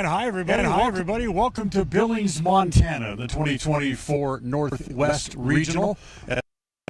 And hi, everybody. Welcome to Billings, Montana, the 2024 Northwest Regional.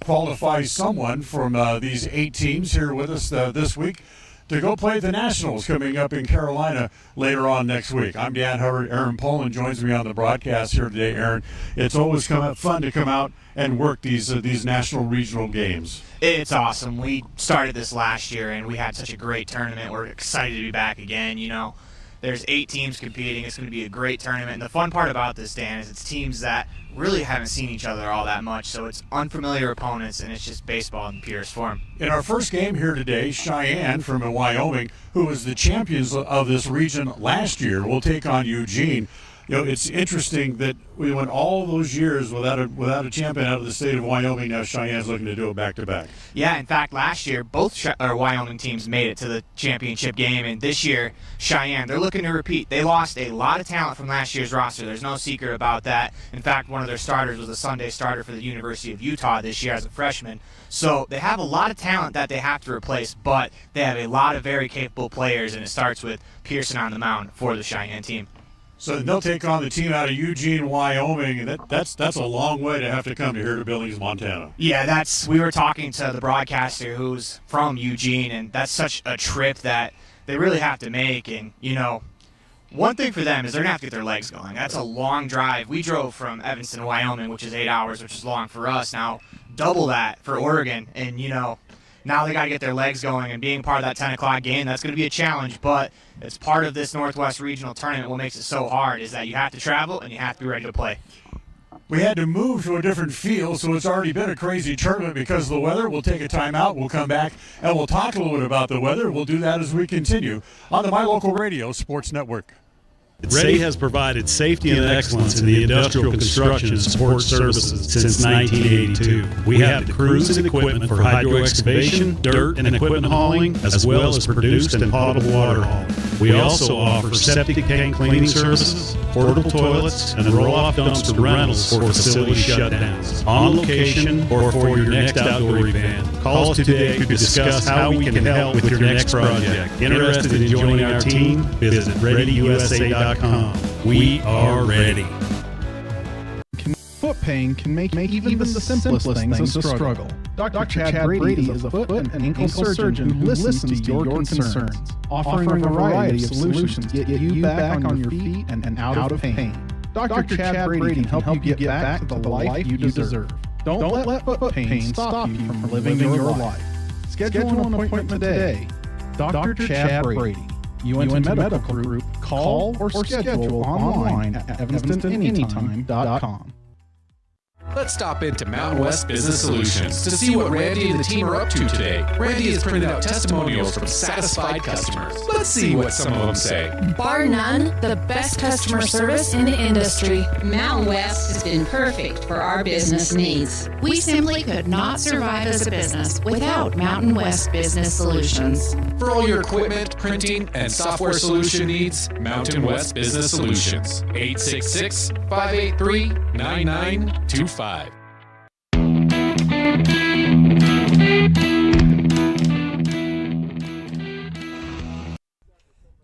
Qualifies someone from these 8 teams here with us this week to go play the Nationals coming up in Carolina later on next week. I'm Dan Hubbard. Aaron Poland joins me on the broadcast here today. Aaron, it's always fun to come out and work these national regional games. It's awesome. We started this last year, and we had such a great tournament. We're excited to be back again. You know, there's 8 teams competing. It's going to be a great tournament. And the fun part about this, Dan, is it's teams that really haven't seen each other all that much. So it's unfamiliar opponents, and it's just baseball in the purest form. In our first game here today, Cheyenne from Wyoming, who was the champions of this region last year, will take on Eugene. You know, it's interesting that we went all those years without a champion out of the state of Wyoming. Now Cheyenne's looking to do it back-to-back. Yeah, in fact, last year, both Wyoming teams made it to the championship game, and this year, Cheyenne, they're looking to repeat. They lost a lot of talent from last year's roster. There's no secret about that. In fact, one of their starters was a Sunday starter for the University of Utah this year as a freshman. So they have a lot of talent that they have to replace, but they have a lot of very capable players, and it starts with Pearson on the mound for the Cheyenne team. So they'll take on the team out of Eugene, Wyoming, and that's a long way to have to come to here to Billings, Montana. Yeah, we were talking to the broadcaster who's from Eugene, and that's such a trip that they really have to make. And, you know, one thing for them is they're going to have to get their legs going. That's a long drive. We drove from Evanston, Wyoming, which is 8 hours, which is long for us. Now, double that for Oregon, and, you know, now they got to get their legs going, and being part of that 10 o'clock game, that's going to be a challenge, but it's part of this Northwest Regional Tournament. What makes it so hard is that you have to travel and you have to be ready to play. We had to move to a different field, so it's already been a crazy tournament because of the weather. We'll take a timeout. We'll come back, and we'll talk a little bit about the weather. We'll do that as we continue on the My Local Radio Sports Network. Ready has provided safety and excellence in the industrial construction and support services since 1982. We have the crews and equipment for hydro excavation, dirt and equipment hauling, as well as produced and potable water hauling. We also offer septic tank cleaning services, portable toilets, and roll-off dumpster rentals for facility shutdowns. On location or for your next outdoor event, call us today to discuss how we can help with your next project. Interested in joining our team? Visit ReadyUSA.com. We are ready. Foot pain can make even the simplest things a struggle. Dr. Chad Brady is a foot and ankle surgeon who listens to your concerns, offering a variety of solutions to get you back on your feet and out of pain. Dr. Chad Brady can help you get back to the life you deserve. Don't let foot pain stop you from living your life. Schedule an appointment today. Dr. Chad Brady, UNT Medical Group. Call or schedule online at evanstonanytime.com. Let's stop into Mountain West Business Solutions to see what Randy and the team are up to today. Randy has printed out testimonials from satisfied customers. Let's see what some of them say. Bar none, the best customer service in the industry. Mountain West has been perfect for our business needs. We simply could not survive as a business without Mountain West Business Solutions. For all your equipment, printing, and software solution needs, Mountain West Business Solutions. 866-583-9925.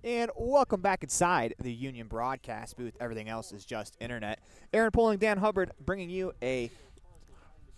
And welcome back inside the Union broadcast booth. Everything else is just internet. Aaron Poling, Dan Hubbard, bringing you a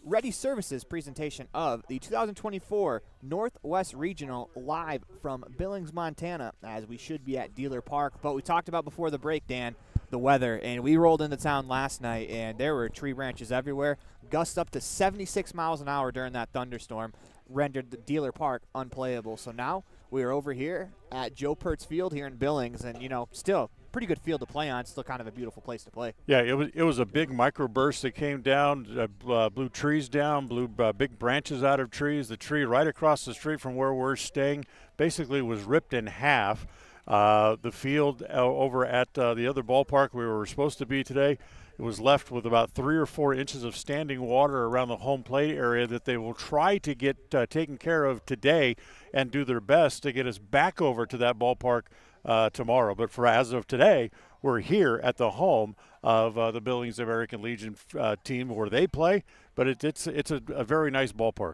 Ready Services presentation of the 2024 Northwest Regional live from Billings, Montana, as we should be at Dealer Park. But we talked about before the break, Dan, the weather, and we rolled into town last night, and there were tree branches everywhere. Gusts up to 76 miles an hour during that thunderstorm rendered the Dealer Park unplayable. So now we are over here at Joe Pertz Field here in Billings, and, you know, still pretty good field to play on. Still kind of a beautiful place to play. Yeah, it was a big microburst that came down, blew trees down, blew big branches out of trees. The tree right across the street from where we're staying basically was ripped in half. The field over at the other ballpark we were supposed to be today, it was left with about 3 or 4 inches of standing water around the home plate area that they will try to get taken care of today and do their best to get us back over to that ballpark tomorrow. But for as of today, we're here at the home of the Billings American Legion team where they play. But it's a very nice ballpark.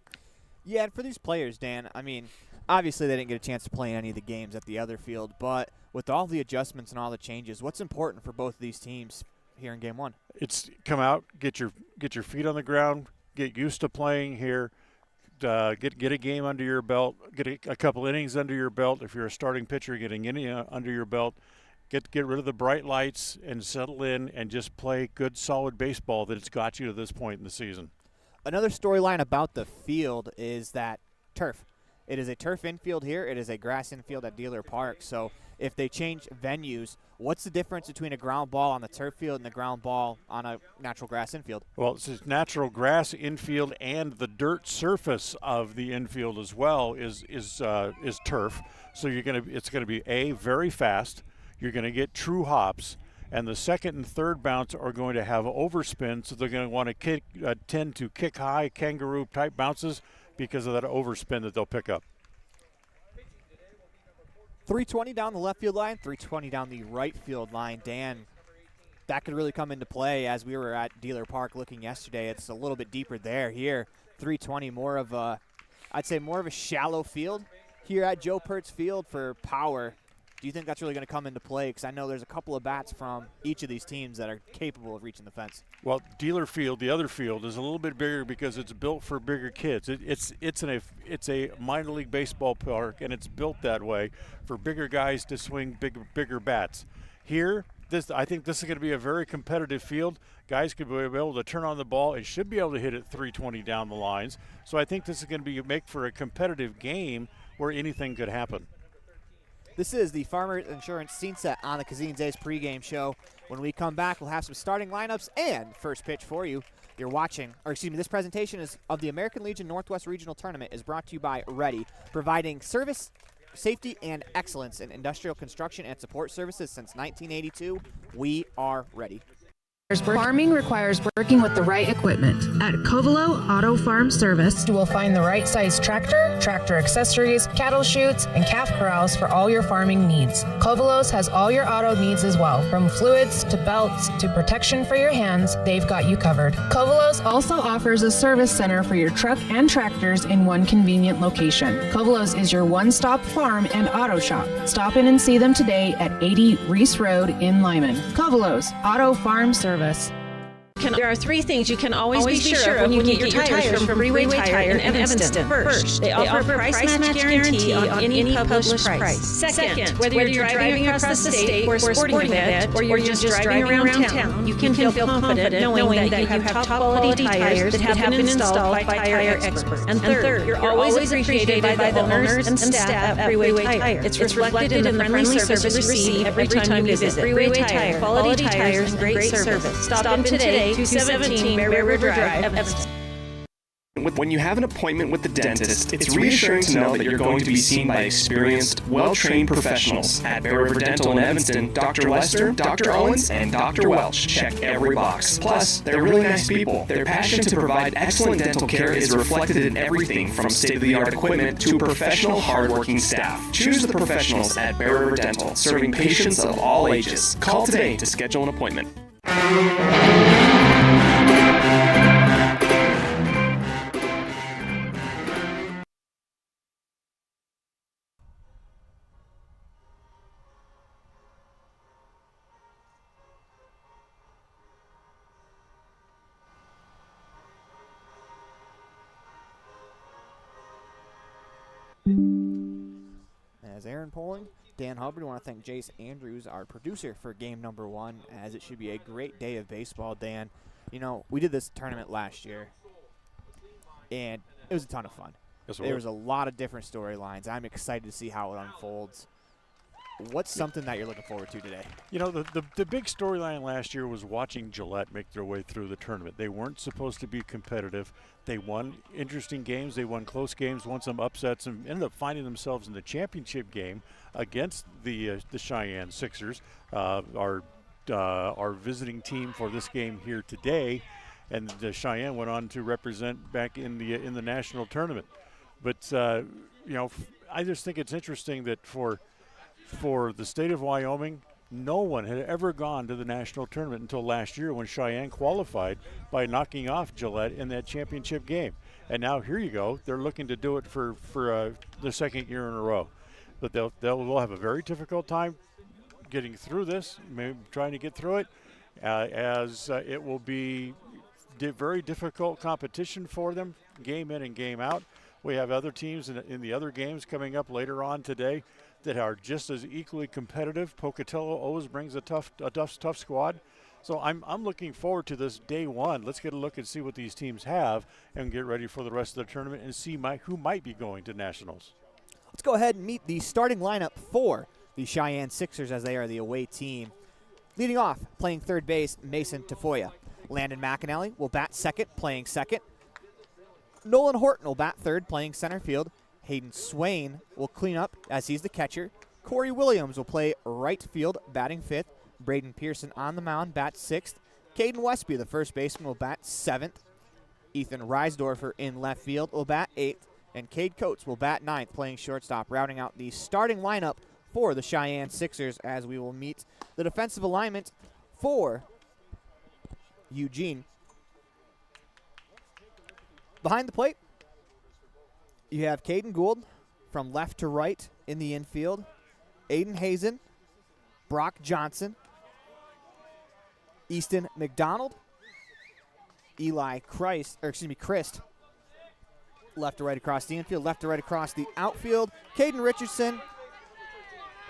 Yeah, and for these players, Dan, I mean, Obviously, they didn't get a chance to play in any of the games at the other field, but with all the adjustments and all the changes, what's important for both of these teams here in Game 1? It's come out, get your feet on the ground, get used to playing here, get a game under your belt, get a couple innings under your belt. If you're a starting pitcher, getting any under your belt, get rid of the bright lights and settle in and just play good, solid baseball that it's got you to this point in the season. Another storyline about the field is that turf. It is a turf infield here. It is a grass infield at Dealer Park. So if they change venues, what's the difference between a ground ball on the turf field and the ground ball on a natural grass infield? Well, it's natural grass infield, and the dirt surface of the infield as well is turf. So it's gonna be very fast. You're gonna get true hops, and the second and third bounce are going to have overspin. So they're going to want to tend to kick high, kangaroo type bounces, because of that overspin that they'll pick up. 320 down the left field line, 320 down the right field line. Dan, that could really come into play as we were at Dealer Park looking yesterday. It's a little bit deeper there. Here, 320, I'd say more of a shallow field here at Joe Pertz Field for power. Do you think that's really going to come into play? Because I know there's a couple of bats from each of these teams that are capable of reaching the fence. Well, Dealer Field, the other field, is a little bit bigger because it's built for bigger kids. It's a minor league baseball park, and it's built that way for bigger guys to swing bigger bats. Here, I think this is going to be a very competitive field. Guys could be able to turn on the ball and should be able to hit it 320 down the lines. So I think this is going to make for a competitive game where anything could happen. This is the Farmers Insurance Scene Set on the Cazin A's pregame show. When we come back, we'll have some starting lineups and first pitch for you. You're watching, this presentation is of the American Legion Northwest Regional Tournament is brought to you by Ready, providing service, safety, and excellence in industrial construction and support services since 1982. We are ready. Farming requires working with the right equipment. At Covelo Auto Farm Service, you will find the right size tractor, tractor accessories, cattle chutes, and calf corrals for all your farming needs. Covelos has all your auto needs as well. From fluids to belts to protection for your hands, they've got you covered. Covelos also offers a service center for your truck and tractors in one convenient location. Covelos is your one-stop farm and auto shop. Stop in and see them today at 80 Reese Road in Lyman. Covelos Auto Farm Service. There are three things you can always be sure of when you get your tires from Freeway Tire in Evanston. First, they offer a price match guarantee on any published price. Second, whether you're driving across the state for a sporting event or you're just driving around town, you can feel confident knowing that you have top-quality tires that have been installed by tire experts. And third, you're always appreciated by the owners and staff at Freeway Tire. It's reflected in the friendly service you receive every time you visit. Freeway Tire, quality tires and great service. Stop in today, 217 Bear River Drive, Evanston. When you have an appointment with the dentist, it's reassuring to know that you're going to be seen by experienced, well-trained professionals. At Bear River Dental in Evanston, Dr. Lester, Dr. Owens, and Dr. Welch check every box. Plus, they're really nice people. Their passion to provide excellent dental care is reflected in everything from state-of-the-art equipment to professional, hardworking staff. Choose the professionals at Bear River Dental, serving patients of all ages. Call today to schedule an appointment. As Aaron Poling, Dan Hubbard, I want to thank Jace Andrews, our producer, for game number 1, as it should be a great day of baseball. Dan, we did this tournament last year, and it was a ton of fun. Yes, there was a lot of different storylines. I'm excited to see how it unfolds. What's something that you're looking forward to today? The big storyline last year was watching Gillette make their way through the tournament. They weren't supposed to be competitive. They won interesting games. They won close games, won some upsets, and ended up finding themselves in the championship game against the Cheyenne Sixers, our visiting team for this game here today. And the Cheyenne went on to represent back in the national tournament. But I just think it's interesting that for the state of Wyoming No one had ever gone to the national tournament until last year when Cheyenne qualified by knocking off Gillette in that championship game. And now here you go. They're looking to do it for the second year in a row. But they'll have a very difficult time getting through this, maybe trying to get through it, as it will be very difficult competition for them, game in and game out. We have other teams in the other games coming up later on today that are just as equally competitive. Pocatello always brings a tough squad. So I'm looking forward to this day one. Let's get a look and see what these teams have and get ready for the rest of the tournament and see who might be going to nationals. Let's go ahead and meet the starting lineup for the Cheyenne Sixers as they are the away team. Leading off, playing third base, Mason Tafoya. Landon McAnally will bat second, playing second. Nolan Horton will bat third, playing center field. Hayden Swain will clean up as he's the catcher. Corey Williams will play right field, batting fifth. Braden Pearson on the mound, bats sixth. Caden Westby, the first baseman, will bat seventh. Ethan Reisdorfer in left field will bat eighth. And Cade Coates will bat ninth, playing shortstop, rounding out the starting lineup for the Cheyenne Sixers as we will meet the defensive alignment for Eugene. Behind the plate, you have Caden Gould from left to right in the infield. Aiden Hazen, Brock Johnson, Easton McDonald, Christ, left to right across the infield, left to right across the outfield. Caden Richardson,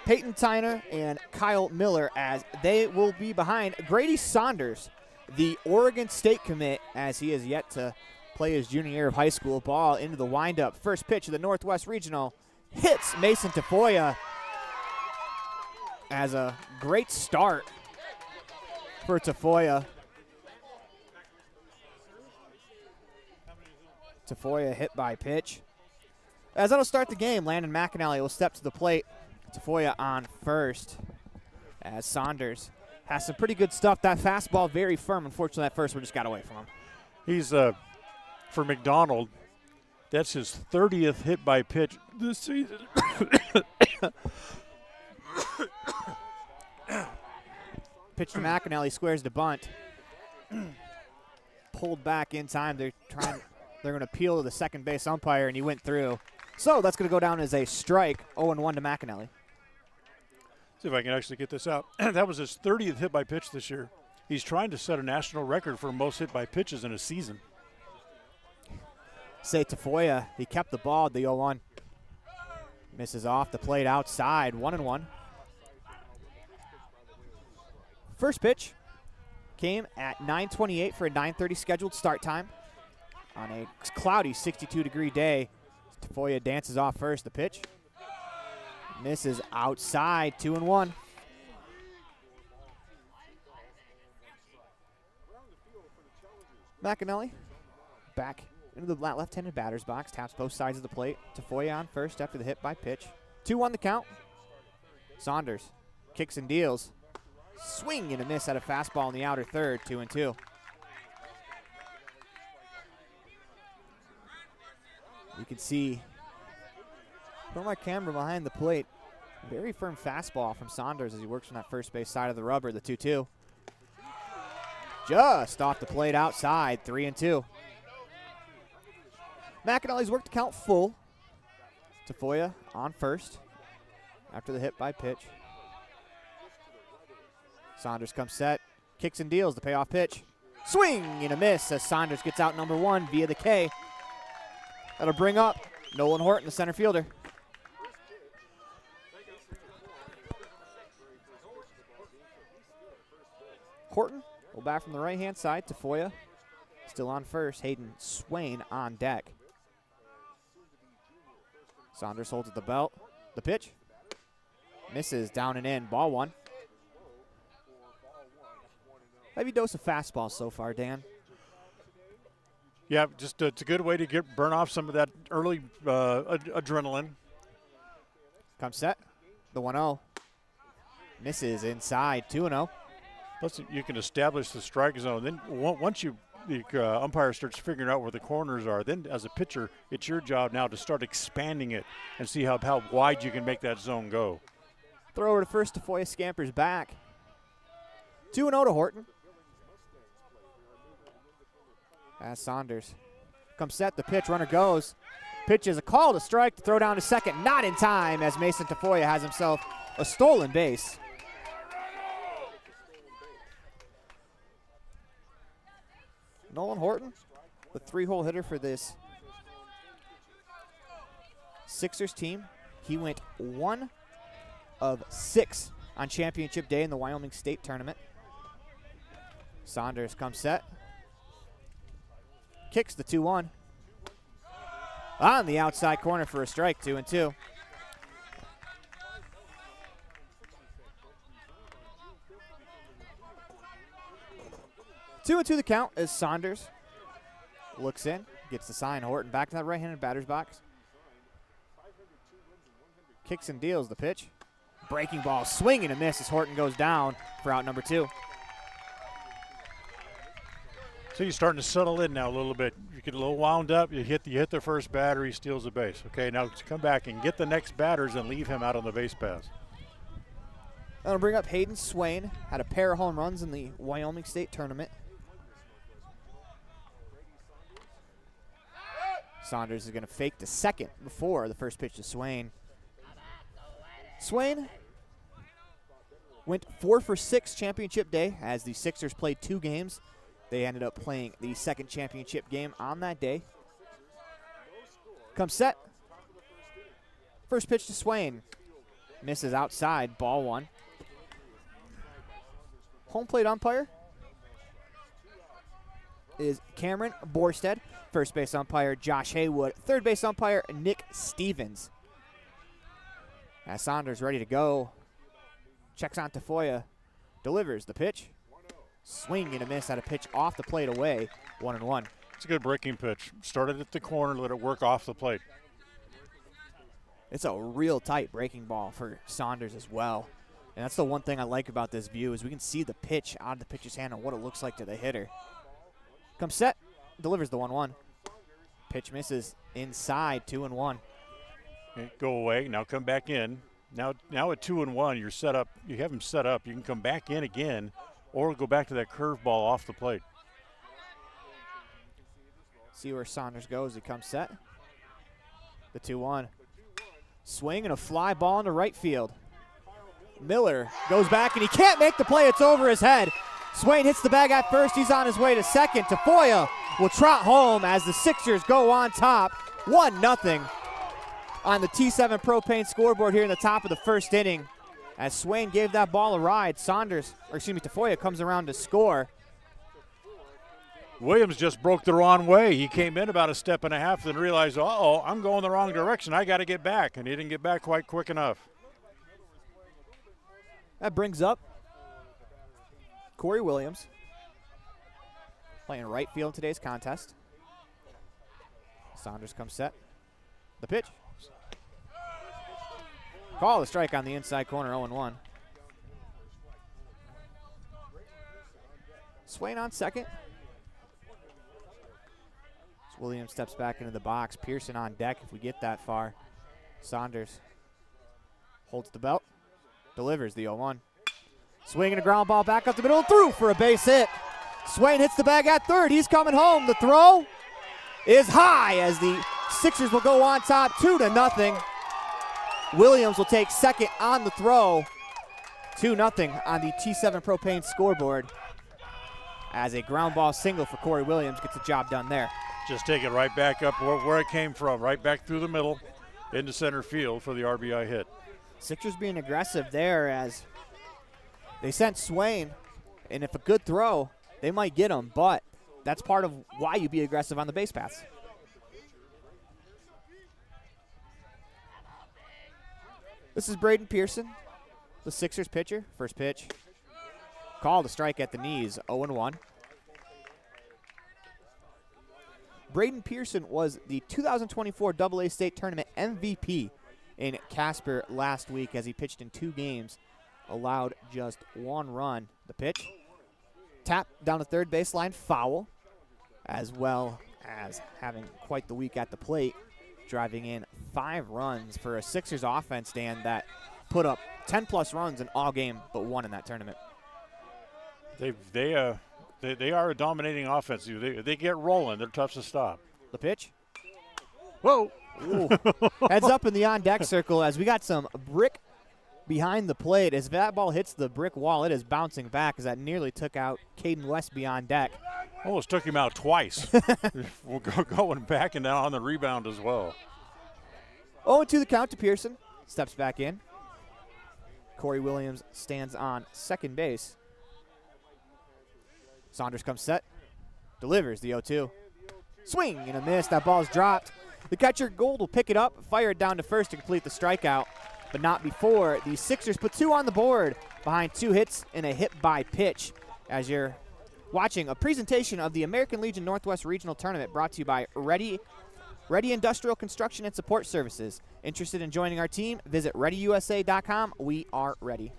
Peyton Tyner, and Kyle Miller as they will be behind Grady Saunders, the Oregon State commit, as he is yet to play his junior year of high school. Ball into the windup. First pitch of the Northwest Regional hits Mason Tafoya as a great start for Tafoya. Tafoya hit by pitch. As that'll start the game, Landon McAnally will step to the plate. Tafoya on first as Saunders has some pretty good stuff. That fastball very firm. Unfortunately, that first one just got away from him. He's for McDonald, that's his 30th hit by pitch this season. Pitch to McAnally, squares to bunt. Pulled back in time. They're going to appeal to the second base umpire, and he went through. So that's going to go down as a strike, 0-1 to McAnally. See if I can actually get this out. That was his 30th hit by pitch this year. He's trying to set a national record for most hit by pitches in a season. Say Tafoya, he kept the ball at the 0-1. Misses off the plate outside, 1-1. First pitch came at 9:28 for a 9:30 scheduled start time. On a cloudy 62-degree day, Tafoya dances off first. The pitch misses outside, 2-1. McAnally back into the left-handed batter's box, taps both sides of the plate. Tafoya on first after the hit by pitch. 2-1 the count. Saunders kicks and deals. Swing and a miss at a fastball in the outer third, 2-2. You can see from our camera behind the plate, very firm fastball from Saunders as he works from that first base side of the rubber, the 2-2. Just off the plate outside, 3-2. McAnally's worked the count full. Tafoya on first after the hit by pitch. Saunders comes set, kicks and deals the payoff pitch. Swing and a miss as Saunders gets out number one via the K. That'll bring up Nolan Horton, the center fielder. Horton will bat from the right-hand side. Tafoya still on first. Hayden Swain on deck. Saunders holds at the belt. The pitch misses, down and in. Ball one. Heavy dose of fastball so far, Dan. Yeah, just it's a good way to burn off some of that early adrenaline. Comes set. The 1-0. Misses inside, 2-0. Plus, you can establish the strike zone. Then once the umpire starts figuring out where the corners are, then as a pitcher, it's your job now to start expanding it and see how wide you can make that zone go. Throw over to first. Tafoya scampers back. 2-0 to Horton. As Saunders comes set, the pitch, runner goes. Pitch is a call to strike, to throw down to second, not in time as Mason Tafoya has himself a stolen base. Nolan Horton, the 3-hole hitter for this Sixers team. He went 1 of 6 on championship day in the Wyoming State Tournament. Saunders comes set. Kicks the 2-1. On the outside corner for a strike, 2-2. Two and two the count as Saunders looks in, gets the sign. Horton back to that right-handed batter's box. Kicks and deals the pitch. Breaking ball, swing and a miss as Horton goes down for out number 2. So you're starting to settle in now a little bit. You get a little wound up. You hit the first batter. He steals the base. Okay, now come back and get the next batters and leave him out on the base pass. I'm going to bring up Hayden Swain. Had a pair of home runs in the Wyoming State Tournament. Saunders is going to fake to second before the first pitch to Swain. Swain went 4 for 6 championship day as the Sixers played 2 games. They ended up playing the second championship game on that day. Comes set. First pitch to Swain. Misses outside, ball 1. Home plate umpire is Cameron Borstead. First base umpire, Josh Haywood. Third base umpire, Nick Stevens. As Saunders ready to go. Checks on Tafoya. Delivers the pitch. Swing and a miss at a pitch off the plate away. 1-1. It's a good breaking pitch. Started at the corner, let it work off the plate. It's a real tight breaking ball for Saunders as well. And that's the one thing I like about this view is we can see the pitch out of the pitcher's hand and what it looks like to the hitter. Comes set, delivers the 1-1. Pitch misses inside, 2-1. Okay, go away, now come back in. Now at 2-1, you're set up. You have him set up. You can come back in again or go back to that curveball off the plate. See where Saunders goes. He comes set. The 2-1. Swing and a fly ball into right field. Miller goes back and he can't make the play. It's over his head. Swain hits the bag at first. He's on his way to second. Tafoya will trot home as the Sixers go on top. 1-0 on the T7 Propane scoreboard here in the top of the first inning. As Swain gave that ball a ride, Tafoya comes around to score. Williams just broke the wrong way. He came in about a step and a half, then realized, uh-oh, I'm going the wrong direction. I got to get back, and he didn't get back quite quick enough. That brings up Corey Williams, playing right field in today's contest. Saunders comes set. The pitch. Call the strike on the inside corner, 0-1. Swain on second. Williams steps back into the box. Pearson on deck if we get that far. Saunders holds the belt. Delivers the 0-1. Swinging a ground ball back up the middle, through for a base hit. Swain hits the bag at third. He's coming home. The throw is high as the Sixers will go on top 2-0. Williams will take second on the throw. 2-0 on the T7 Propane scoreboard as a ground ball single for Corey Williams gets the job done there. Just take it right back up where it came from, right back through the middle into center field for the RBI hit. Sixers being aggressive there as they sent Swain, and if a good throw, they might get him, but that's part of why you be aggressive on the base paths. This is Braden Pearson, the Sixers pitcher. First pitch. Called a strike at the knees, 0-1. Braden Pearson was the 2024 AA State Tournament MVP in Casper last week as he pitched in 2 games, allowed just 1 run. The pitch. Tap down the third baseline, foul, as well as having quite the week at the plate, driving in 5 runs for a Sixers offense, Dan, that put up 10-plus runs in all game but one in that tournament. They are a dominating offense. They get rolling. They're tough to stop. The pitch. Whoa. Heads up in the on-deck circle as we got some brick behind the plate. As that ball hits the brick wall, it is bouncing back as that nearly took out Caden Westby on deck. Almost took him out twice. We'll go going back and down on the rebound as well. 0-2 the count to Pearson. Steps back in. Corey Williams stands on second base. Saunders comes set. Delivers the 0-2. Swing and a miss. That ball's dropped. The catcher, Gold, will pick it up, fire it down to first to complete the strikeout, but not before the Sixers put 2 on the board behind 2 hits and a hit by pitch. As you're watching a presentation of the American Legion Northwest Regional Tournament brought to you by Ready Industrial Construction and Support Services. Interested in joining our team? Visit ReadyUSA.com. We are ready.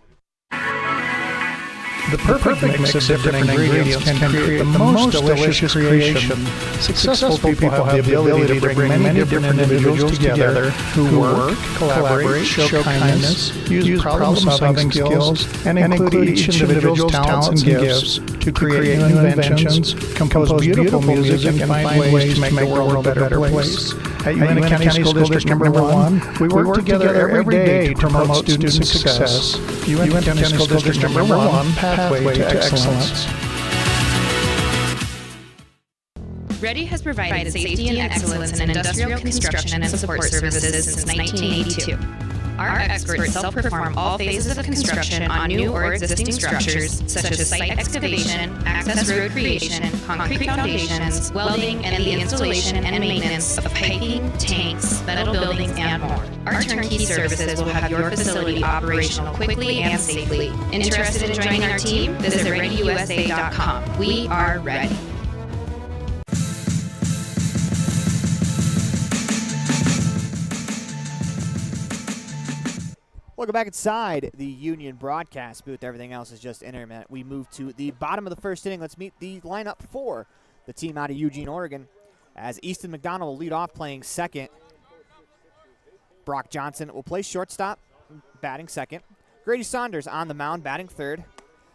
The perfect mix of different ingredients can create the most delicious creation. Successful people have the ability to bring many different individuals together who work, collaborate, show kindness, use problem-solving skills, and include each individual's talents and gifts to create new inventions, compose beautiful music, and find ways to make the world a better place. At Uinta County School District Number 1, we work together every day to promote student success. Uinta County School District Number 1, Pathway to Excellence. Ready has provided safety and excellence in industrial construction and support services since 1982. Our experts self-perform all phases of construction on new or existing structures, such as site excavation, access road creation, concrete foundations, welding, and the installation and maintenance of piping, tanks, metal buildings, and more. Our turnkey services will have your facility operational quickly and safely. Interested in joining our team? Visit ReadyUSA.com. We are ready. Welcome back inside the Union broadcast booth. Everything else is just internet. We move to the bottom of the first inning. Let's meet the lineup for the team out of Eugene, Oregon, as Easton McDonald will lead off playing second. Brock Johnson will play shortstop, batting second. Grady Saunders on the mound, batting third.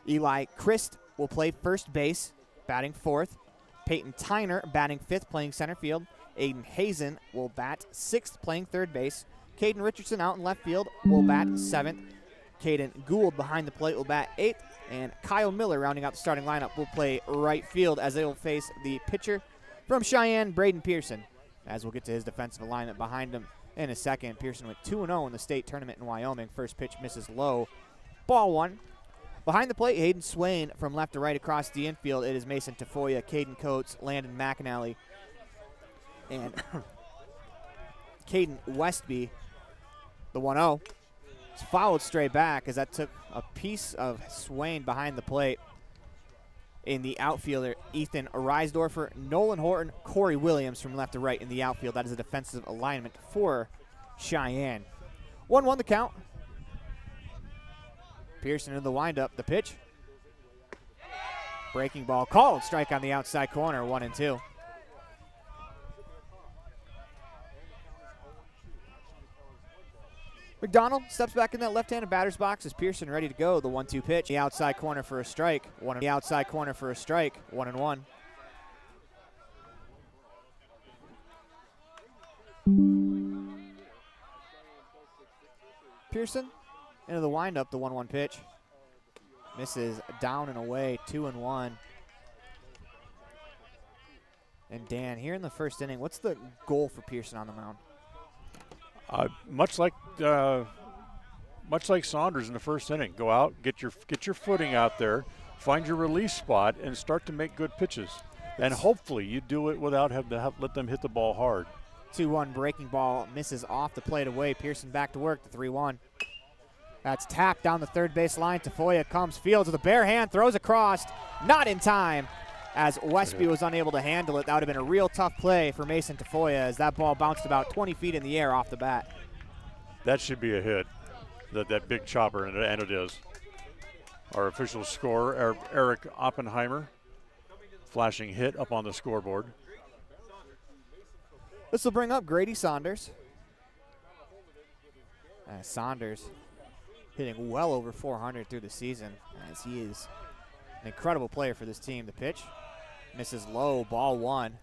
Eli Christ will play first base, batting fourth. Peyton Tyner batting fifth, playing center field. Aiden Hazen will bat sixth, playing third base. Caden Richardson out in left field will bat seventh. Caden Gould behind the plate will bat eighth. And Kyle Miller rounding out the starting lineup will play right field as they will face the pitcher from Cheyenne, Braden Pearson. As we'll get to his defensive alignment behind him in a second. Pearson went 2-0 in the state tournament in Wyoming. First pitch misses low. Ball one. Behind the plate, Hayden Swain from left to right across the infield. It is Mason Tafoya, Caden Coates, Landon McAnally, and Caden Westby. The 1-0. It's fouled straight back as that took a piece of Swain behind the plate. In the outfielder, Ethan Reisdorfer, Nolan Horton, Corey Williams from left to right in the outfield. That is a defensive alignment for Cheyenne. 1-1 the count. Pearson in the windup. The pitch. Breaking ball called. Strike on the outside corner. 1-2. McDonald steps back in that left-handed batter's box as Pearson ready to go. The 1-2 pitch. The outside corner for a strike. 1-1. Pearson into the windup. The 1-1 pitch. Misses down and away. 2-1. And Dan, here in the first inning, what's the goal for Pearson on the mound? Much like Saunders in the first inning, go out, get your footing out there, find your release spot, and start to make good pitches. And hopefully you do it without having to let them hit the ball hard. 2-1 breaking ball misses off the plate away. Pearson back to work. The 3-1. That's tapped down the third base line. Tafoya comes, fields with a bare hand, throws across, not in time. As Westby was unable to handle it. That would have been a real tough play for Mason Tafoya as that ball bounced about 20 feet in the air off the bat. That should be a hit, that big chopper, and it is. Our official scorer, Eric Oppenheimer, flashing hit up on the scoreboard. This will bring up Grady Saunders. Saunders hitting well over 400 through the season, as he is an incredible player for this team. The pitch misses low, ball 1.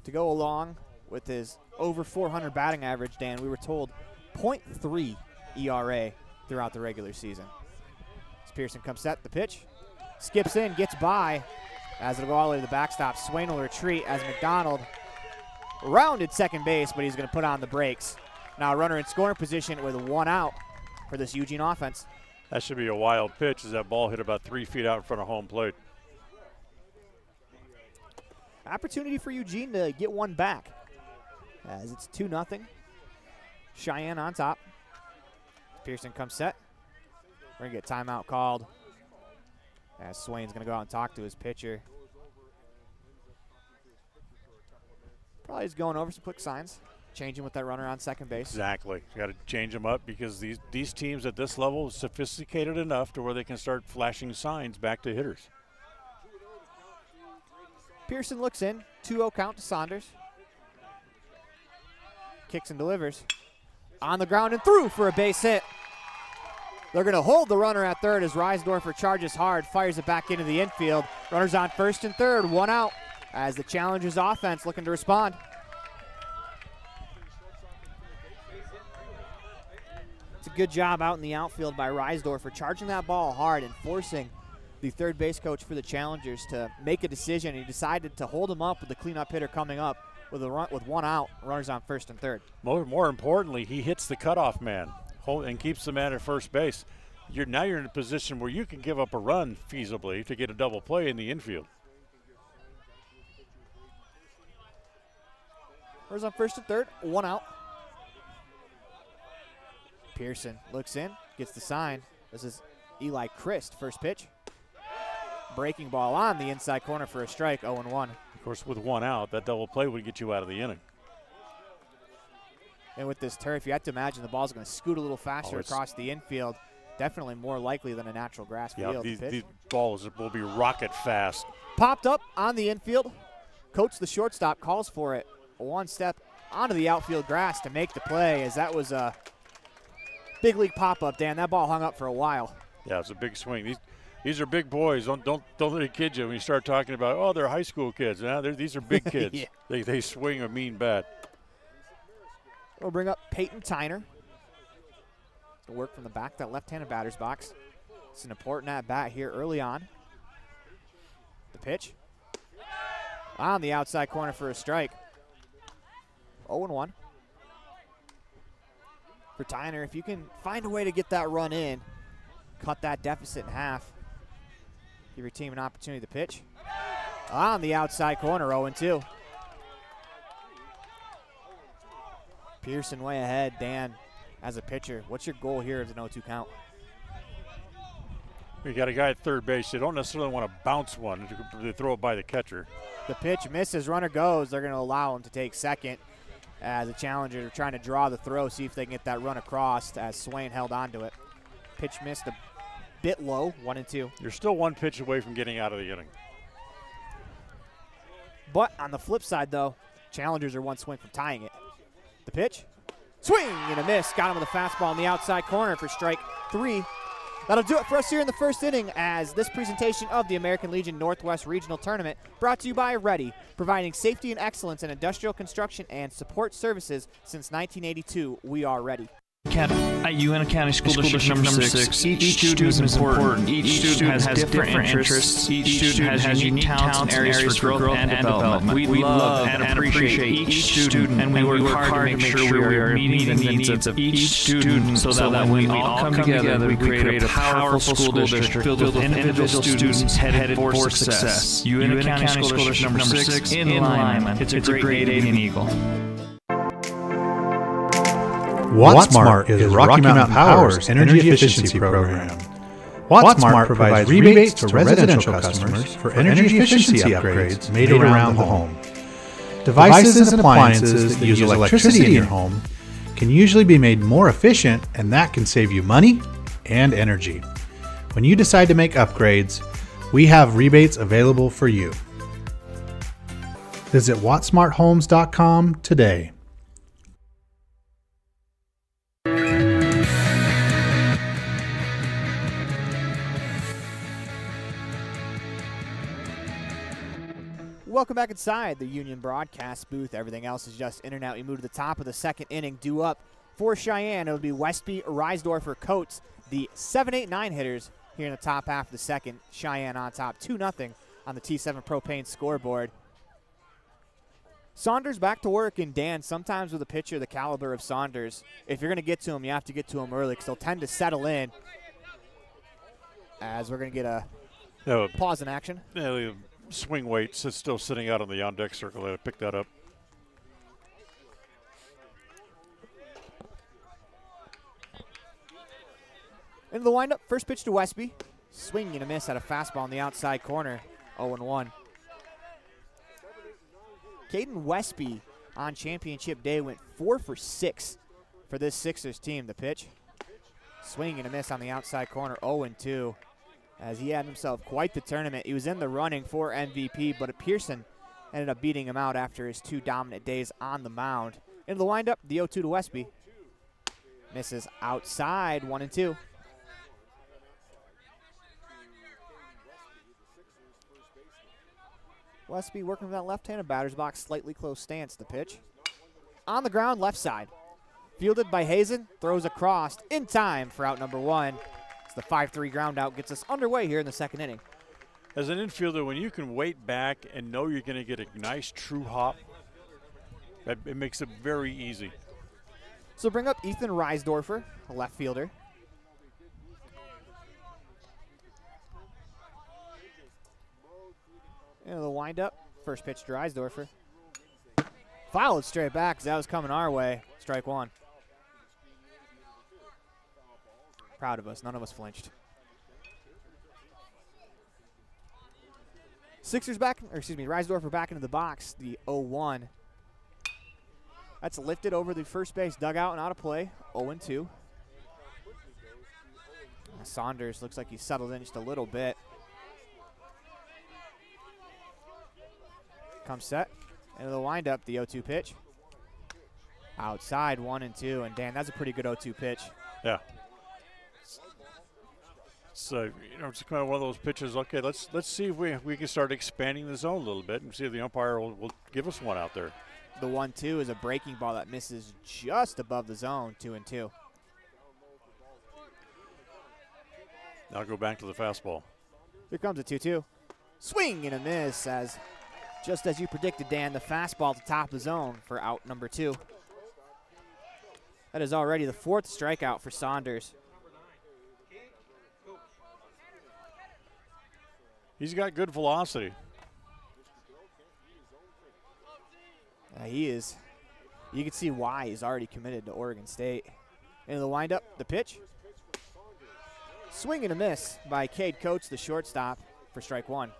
To go along with his over 400 batting average, Dan, we were told 0.3 ERA throughout the regular season. As Pearson comes set, the pitch skips in, gets by, as it'll go all the way to the backstop. Swain will retreat as McDonald rounded second base, but he's going to put on the brakes. Now a runner in scoring position with 1 out for this Eugene offense. That should be a wild pitch as that ball hit about 3 feet out in front of home plate. Opportunity for Eugene to get one back, as it's 2-0. Cheyenne on top. Pearson comes set. We're going to get timeout called, as Swain's going to go out and talk to his pitcher. Probably just going over some quick signs, changing with that runner on second base. Exactly. You got to change them up because these teams at this level are sophisticated enough to where they can start flashing signs back to hitters. Pearson looks in, 2-0 count to Saunders. Kicks and delivers. On the ground and through for a base hit. They're going to hold the runner at third as Reisdorfer charges hard, fires it back into the infield. Runners on first and third, 1 out, as the Challengers offense looking to respond. It's a good job out in the outfield by Reisdorfer, charging that ball hard and forcing the third base coach for the Challengers to make a decision. He decided to hold him up with the cleanup hitter coming up with 1 out, runners on first and third. More importantly, he hits the cutoff man and keeps the man at first base. Now you're in a position where you can give up a run feasibly to get a double play in the infield. Runners on first and third, 1 out. Pearson looks in, gets the sign. This is Eli Christ, first pitch. Breaking ball on the inside corner for a strike, 0-1. Of course, with 1 out, that double play would get you out of the inning. And with this turf, you have to imagine the ball's going to scoot a little faster across the infield. Definitely more likely than a natural grass field. These balls will be rocket fast. Popped up on the infield. Coach, the shortstop, calls for it. 1 step onto the outfield grass to make the play, as that was a big league pop-up, Dan. That ball hung up for a while. Yeah, it's a big swing. These are big boys. Don't let it kid you when you start talking about, oh, they're high school kids. These are big kids. Yeah. They swing a mean bat. We'll bring up Peyton Tyner to work from the back, that left-handed batter's box. It's an important at-bat here early on. The pitch on the outside corner for a strike. 0-1. For Tyner, if you can find a way to get that run in, cut that deficit in half, give your team an opportunity to pitch. On the outside corner, 0-2. Pearson way ahead. Dan, as a pitcher, what's your goal here as an 0-2 count? You got a guy at third base. You don't necessarily want to bounce one to throw it by the catcher. The pitch misses, runner goes. They're going to allow him to take second as the Challengers are trying to draw the throw, see if they can get that run across as Swain held onto it. Pitch missed a bit low, 1-2. You're still 1 pitch away from getting out of the inning. But on the flip side, though, Challengers are 1 swing from tying it. The pitch, swing and a miss. Got him with a fastball in the outside corner for strike 3. That'll do it for us here in the first inning, as this presentation of the American Legion Northwest Regional Tournament brought to you by Ready, providing safety and excellence in industrial construction and support services since 1982. We are ready. At Uintah County School District number 6, each student is important. Each student has different interests. Each student has unique talents and areas for growth and development. We love and appreciate each student, and we work hard to make sure we are meeting the needs of each student so that when we all come together, we create a powerful school district filled with individual students headed for success. Uintah County School District number 6 in Lyman. It's a great day to be an Eagle. WattSmart is Rocky Mountain Power's energy efficiency program. WattSmart provides rebates to residential customers for energy efficiency upgrades made around the home. Devices and appliances that use electricity in your home can usually be made more efficient, and that can save you money and energy. When you decide to make upgrades, we have rebates available for you. Visit wattsmarthomes.com today. Welcome back inside the Union broadcast booth. Everything else is just internet. We move to the top of the second inning. Due up for Cheyenne, it'll be Westby, Reisdorfer, Coates, the 7, 8, 9 hitters here in the top half of the second. Cheyenne on top, 2-0 on the T7 Propane scoreboard. Saunders back to work, and Dan, sometimes with a pitcher the caliber of Saunders, if you're going to get to him, you have to get to him early because they'll tend to settle in. As we're going to get a pause in action. Yeah, the swing weight is still sitting out on the on-deck circle. They pick that up. Into the windup, first pitch to Westby. Swing and a miss at a fastball on the outside corner, 0-1. Caden Westby on championship day went 4 for 6 for this Sixers team. The pitch, swing and a miss on the outside corner, 0-2. As he had himself quite the tournament. He was in the running for MVP, but Pearson ended up beating him out after his 2 dominant days on the mound. Into the windup, the 0-2 to Westby. Misses outside, 1-2. Westby working with that left-handed batter's box, slightly close stance. The pitch on the ground, left side. Fielded by Hazen, throws across in time for out number 1. It's the 5-3 ground out, gets us underway here in the second inning. As an infielder, when you can wait back and know you're going to get a nice true hop, it makes it very easy. So bring up Ethan Reisdorfer, a left fielder. Into the windup, first pitch to Reisdorfer. Fouled straight back because that was coming our way. Strike 1. Proud of us. None of us flinched. Reisdorfer back into the box. The 0-1. That's lifted over the first base dugout and out of play. 0-2. Saunders looks like he's settled in just a little bit. Comes set. Into the windup, the 0-2 pitch. Outside, 1-2. And Dan, that's a pretty good 0-2 pitch. Yeah. So, it's kind of one of those pitches. Okay, let's see if we can start expanding the zone a little bit and see if the umpire will give us one out there. The 1-2 is a breaking ball that misses just above the zone, 2-2. Now go back to the fastball. Here comes a 2-2. Swing and a miss as, just as you predicted, Dan, the fastball at the top of the zone for out number 2. That is already the 4th strikeout for Saunders. He's got good velocity. He is. You can see why he's already committed to Oregon State. Into the windup, the pitch. Swing and a miss by Cade Coates, the shortstop, for strike 1.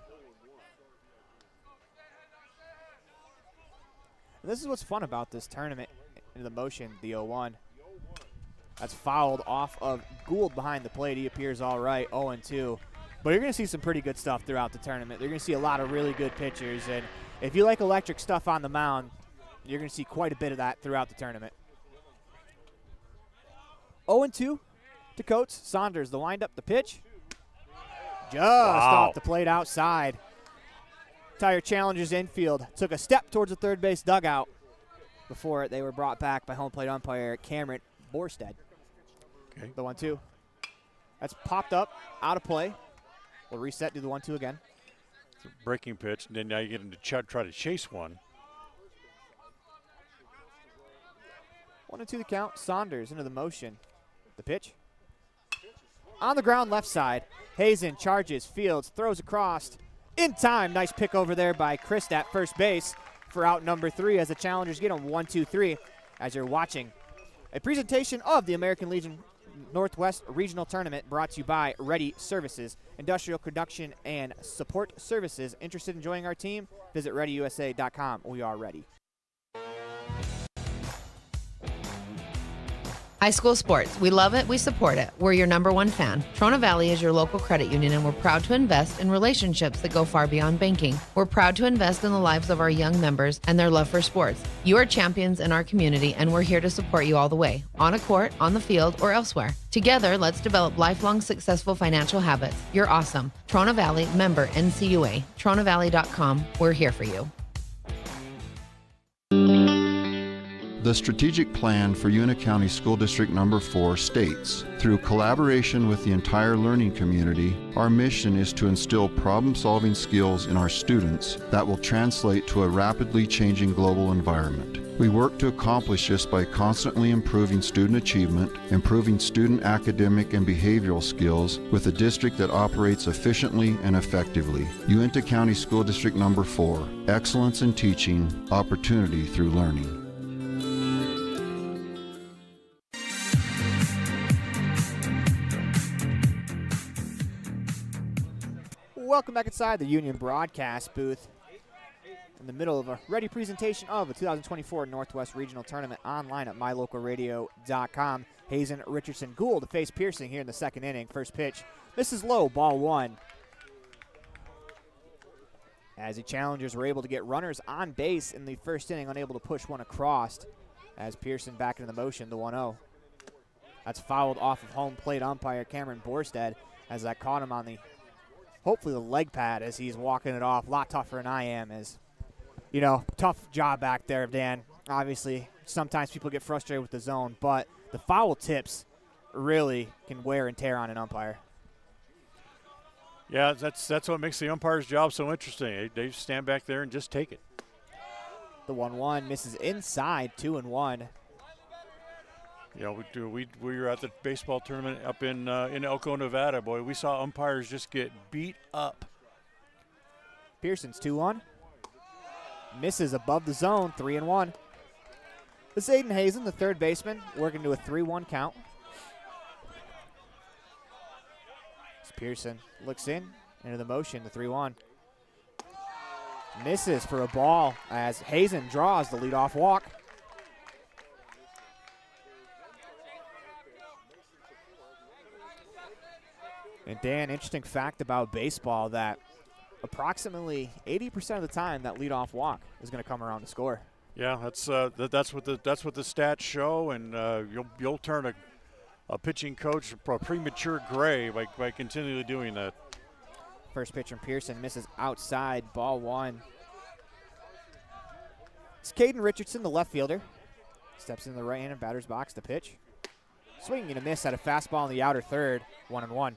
And this is what's fun about this tournament. Into the motion, the 0-1. That's fouled off of Gould behind the plate. He appears all right, 0-2. But you're going to see some pretty good stuff throughout the tournament. You're going to see a lot of really good pitchers. And if you like electric stuff on the mound, you're going to see quite a bit of that throughout the tournament. 0-2 to Coates. Saunders, the windup, the pitch. Just off the plate outside. Tire challenges infield. Took a step towards the third base dugout before they were brought back by home plate umpire Cameron Borstead. Okay. The 1-2. That's popped up, out of play. We'll reset, do the 1-2 again. It's a breaking pitch, and then now you get him to try to chase one. 1-2 the count. Saunders into the motion. The pitch. On the ground, left side. Hazen charges, fields, throws across. In time, nice pick over there by Christ at first base for out number 3 as the challengers get him 1-2-3 as you're watching a presentation of the American Legion Northwest Regional Tournament brought to you by Ready Services, Industrial Production and Support Services. Interested in joining our team? Visit ReadyUSA.com. We are ready. High school sports. We love it. We support it. We're your #1 fan. Trona Valley is your local credit union, and we're proud to invest in relationships that go far beyond banking. We're proud to invest in the lives of our young members and their love for sports. You are champions in our community, and we're here to support you all the way, on a court, on the field, or elsewhere. Together, let's develop lifelong successful financial habits. You're awesome. Trona Valley, member NCUA. TronaValley.com. We're here for you. The strategic plan for Una County School District Number 4 states, through collaboration with the entire learning community, our mission is to instill problem-solving skills in our students that will translate to a rapidly changing global environment. We work to accomplish this by constantly improving student achievement, improving student academic and behavioral skills with a district that operates efficiently and effectively. Uinta County School District Number 4, excellence in teaching, opportunity through learning. Welcome back inside the Union broadcast booth in the middle of a ready presentation of the 2024 Northwest Regional Tournament online at mylocalradio.com. Hazen, Richardson, Gould to face Pearson here in the second inning. First pitch, misses low, ball one. As the challengers were able to get runners on base in the first inning, unable to push one across as Pearson back into the motion, the 1-0. That's fouled off of home plate umpire Cameron Borstead as that caught him on the hopefully the leg pad as he's walking it off. A lot tougher than I am as, you know, tough job back there, Dan. Obviously, sometimes people get frustrated with the zone, but the foul tips really can wear and tear on an umpire. Yeah, that's what makes the umpire's job so interesting. They stand back there and just take it. The 1-1 misses inside, 2-1. You know, we were at the baseball tournament up in Elko, Nevada. Boy, we saw umpires just get beat up. Pearson's 2-1. Misses above the zone, 3-1. This is Aiden Hazen, the third baseman, working to a 3-1 count. As Pearson looks in, into the motion, the 3-1. Misses for a ball as Hazen draws the leadoff walk. And Dan, interesting fact about baseball that approximately 80% of the time that leadoff walk is going to come around to score. Yeah, that's what the stats show, and you'll turn a pitching coach premature gray by continually doing that. First pitch from Pearson misses outside, ball one. It's Caden Richardson, the left fielder. Steps into the right-handed batter's box to pitch. Swinging and a miss at a fastball in the outer third, 1-1.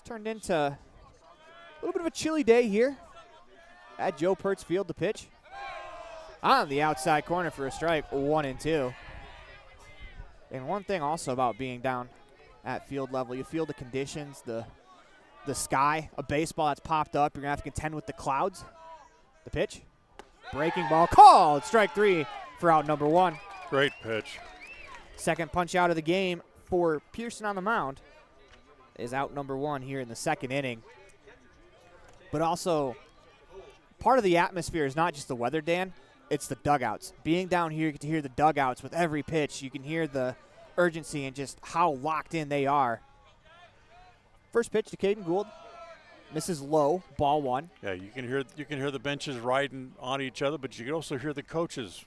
Turned into a little bit of a chilly day here at Joe Pertz Field to pitch. On the outside corner for a strike, 1-2. And one thing also about being down at field level, you feel the conditions, the sky, a baseball that's popped up. You're going to have to contend with the clouds. The pitch, breaking ball called, strike three for out number one. Great pitch. Second punch out of the game for Pearson on the mound. Is out number one here in the second inning. But also, part of the atmosphere is not just the weather, Dan. It's the dugouts. Being down here, you get to hear the dugouts with every pitch. You can hear the urgency and just how locked in they are. First pitch to Caden Gould. Misses low, ball one. Yeah, you can hear the benches riding on each other, but you can also hear the coaches,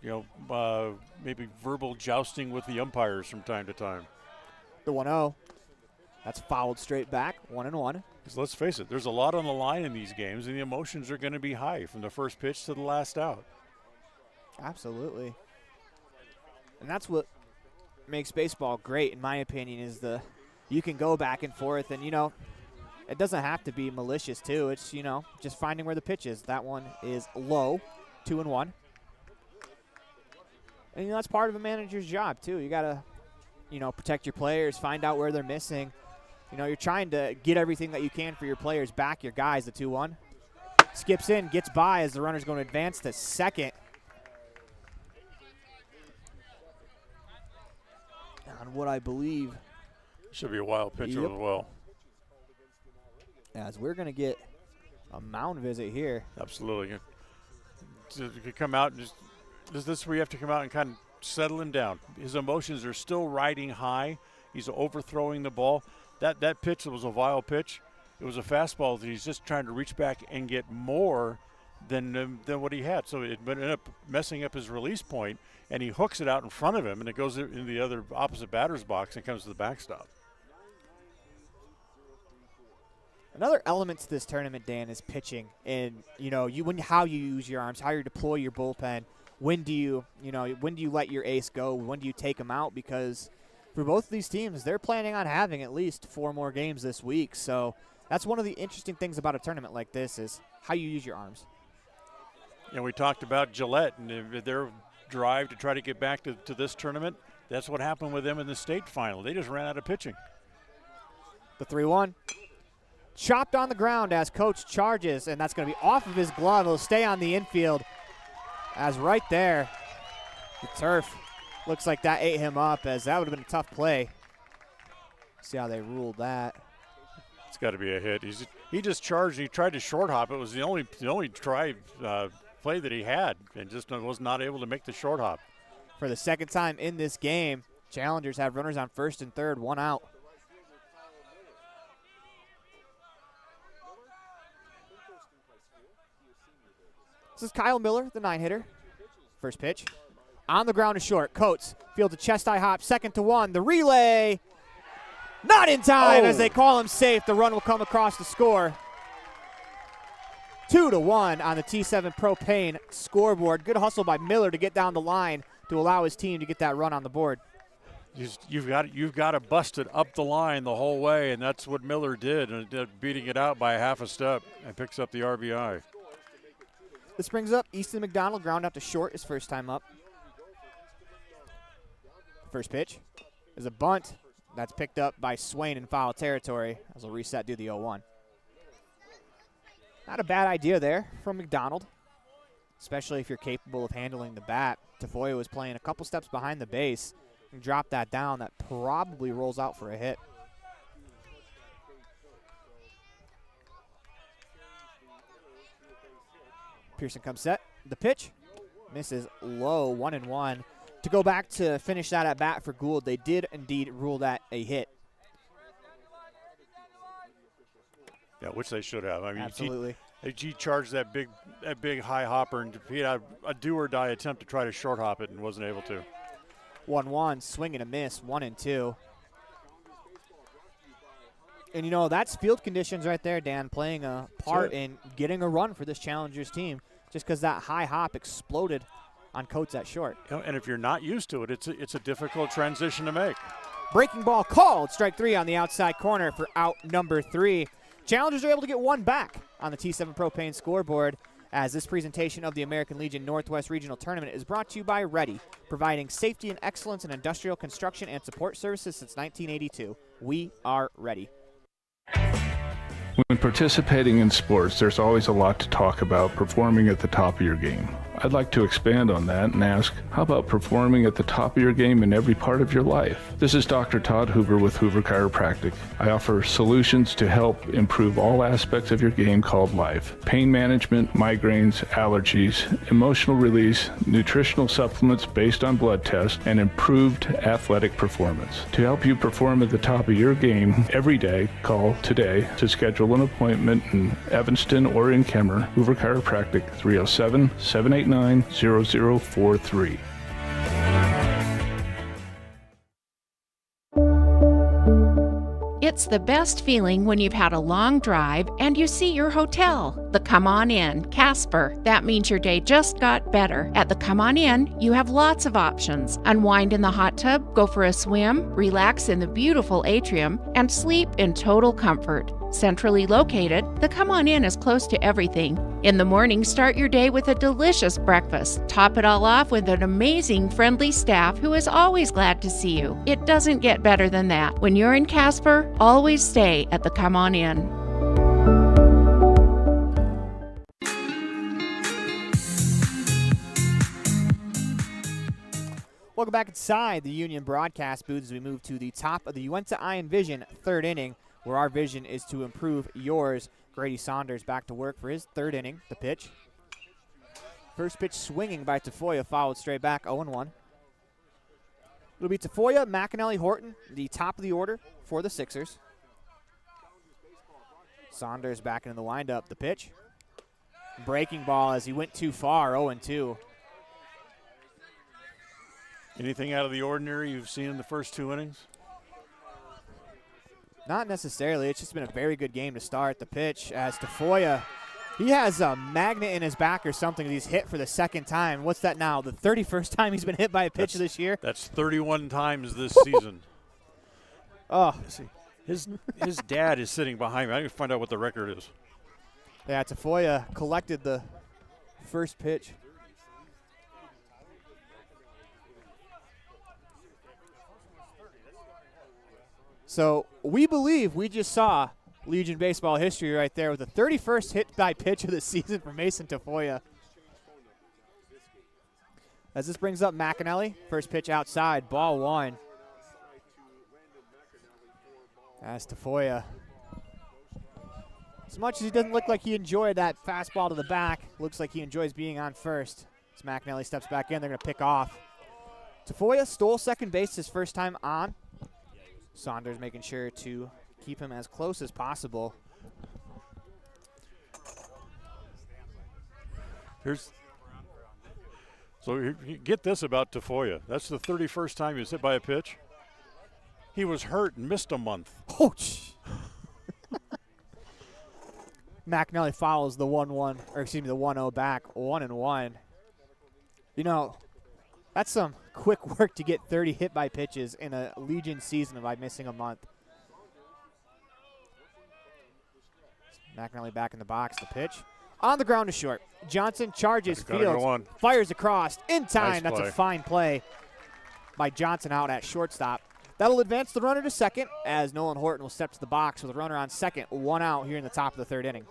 maybe verbal jousting with the umpires from time to time. The 1-0. That's fouled straight back, 1-1. Because let's face it, there's a lot on the line in these games, and the emotions are going to be high from the first pitch to the last out. Absolutely. And that's what makes baseball great, in my opinion, is you can go back and forth, and, it doesn't have to be malicious, too. It's, just finding where the pitch is. That one is low, 2-1. And, that's part of a manager's job, too. You got to, protect your players, find out where they're missing. You're trying to get everything that you can for your players back, your guys, the 2-1. Skips in, gets by as the runner's going to advance to second. On what I believe should be a wild pitch as well. As we're going to get a mound visit here. Absolutely. to come out and just this is where you have to come out and kind of settle him down. His emotions are still riding high. He's overthrowing the ball. That pitch was a vile pitch. It was a fastball that he's just trying to reach back and get more than what he had. So it ended up messing up his release point, and he hooks it out in front of him, and it goes into the other opposite batter's box and comes to the backstop. Another element to this tournament, Dan, is pitching, and how you use your arms, how you deploy your bullpen. When do you let your ace go? When do you take him out? Because for both of these teams, they're planning on having at least 4 more games this week. So that's one of the interesting things about a tournament like this is how you use your arms. And we talked about Gillette and their drive to try to get back to this tournament. That's what happened with them in the state final. They just ran out of pitching. The 3-1. Chopped on the ground as Coach charges, and that's going to be off of his glove. He'll stay on the infield as right there, the turf. Looks like that ate him up, as that would have been a tough play. See how they ruled that. It's got to be a hit. He just charged. He tried to short hop. It was the only play that he had, and just was not able to make the short hop. For the second time in this game, challengers have runners on first and third, 1 out. This is Kyle Miller, the 9-hitter. First pitch. On the ground to short. Coates fields a chest-high hop, 2nd to 1. The relay. Not in time as they call him safe. The run will come across the score. 2-1 on the T7 Propane scoreboard. Good hustle by Miller to get down the line to allow his team to get that run on the board. You've got to bust it up the line the whole way, and that's what Miller did, and beating it out by half a step and picks up the RBI. This brings up Easton McDonald, ground out to short his first time up. First pitch is a bunt. That's picked up by Swain in foul territory as he'll reset, do the 0-1. Not a bad idea there from McDonald, especially if you're capable of handling the bat. Tafoya was playing a couple steps behind the base and dropped that down. That probably rolls out for a hit. Pearson comes set. The pitch misses low, 1-1. To go back to finish that at bat for Gould, they did indeed rule that a hit. Yeah, which they should have. I mean, absolutely. He charged that big high hopper, and he had a do or die attempt to try to short hop it and wasn't able to. 1-1, swing and a miss, 1-2. And that's field conditions right there, Dan, playing a part in getting a run for this Challengers team, just because that high hop exploded on Coates at short. And if you're not used to it, it's a difficult transition to make. Breaking ball called. Strike 3 on the outside corner for out number 3. Challengers are able to get 1 back on the T7 Propane scoreboard, as this presentation of the American Legion Northwest Regional Tournament is brought to you by Ready, providing safety and excellence in industrial construction and support services since 1982. We are ready. When participating in sports, there's always a lot to talk about performing at the top of your game. I'd like to expand on that and ask, how about performing at the top of your game in every part of your life? This is Dr. Todd Hoover with Hoover Chiropractic. I offer solutions to help improve all aspects of your game called life. Pain management, migraines, allergies, emotional release, nutritional supplements based on blood tests, and improved athletic performance. To help you perform at the top of your game every day, call today to schedule an appointment in Evanston or in Kemmer. Hoover Chiropractic, 307-789-0043. It's the best feeling when you've had a long drive and you see your hotel, the Come On Inn, Casper. That means your day just got better. At the Come On Inn, you have lots of options. Unwind in the hot tub, go for a swim, relax in the beautiful atrium, and sleep in total comfort. Centrally located, the Come On Inn is close to everything. In the morning, start your day with a delicious breakfast. Top it all off with an amazing, friendly staff who is always glad to see you. It doesn't get better than that. When you're in Casper, always stay at the Come On Inn. Welcome back inside the Union broadcast booth as we move to the top of the Uinta Iron Vision third inning, where our vision is to improve yours. Grady Saunders back to work for his third inning. The pitch. First pitch swinging by Tafoya, fouled straight back, 0-1. It'll be Tafoya, McAnally, Horton, the top of the order for the Sixers. Saunders back into the windup. The pitch. Breaking ball as he went too far, 0-2. Anything out of the ordinary you've seen in the first 2 innings? Not necessarily. It's just been a very good game to start. The pitch as Tafoya, he has a magnet in his back or something that he's hit for the second time. What's that now? The 31st time he's been hit by a pitch this year? That's 31 times this season. Oh. His dad is sitting behind me. I need to find out what the record is. Yeah, Tafoya collected the first pitch. So we believe we just saw Legion baseball history right there with the 31st hit by pitch of the season for Mason Tafoya. As this brings up McAnally, first pitch outside, ball 1. As Tafoya, as much as he doesn't look like he enjoyed that fastball to the back, looks like he enjoys being on first. As McAnally steps back in, they're going to pick off. Tafoya stole second base his first time on. Saunders making sure to keep him as close as possible. So you get this about Tafoya. That's the 31st time he was hit by a pitch. He was hurt and missed a month. Ouch. McAnally follows the 1-1, or excuse me, the 1-0 back, 1-1. You know, that's some quick work to get 30 hit by pitches in a Legion season by missing a month. McAnally back in the box. The pitch on the ground to short. Johnson charges, fields, fires across in time. That's a fine play by Johnson out at shortstop. That'll advance the runner to second as Nolan Horton will step to the box with a runner on second, 1 out here in the top of the third inning.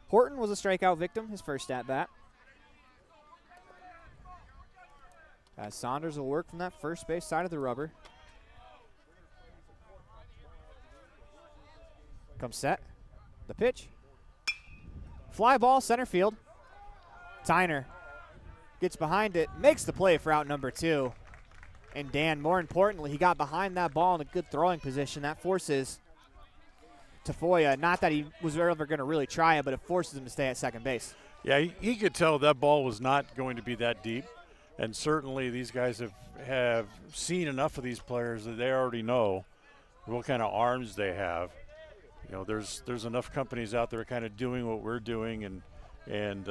Horton was a strikeout victim, his first at-bat. As Saunders will work from that first base side of the rubber. Comes set. The pitch. Fly ball, center field. Tyner gets behind it, makes the play for out number 2. And Dan, more importantly, he got behind that ball in a good throwing position. That forces Tafoya, not that he was ever going to really try it, but it forces him to stay at second base. Yeah, he could tell that ball was not going to be that deep. And certainly these guys have seen enough of these players that they already know what kind of arms they have. You know, there's enough companies out there kind of doing what we're doing and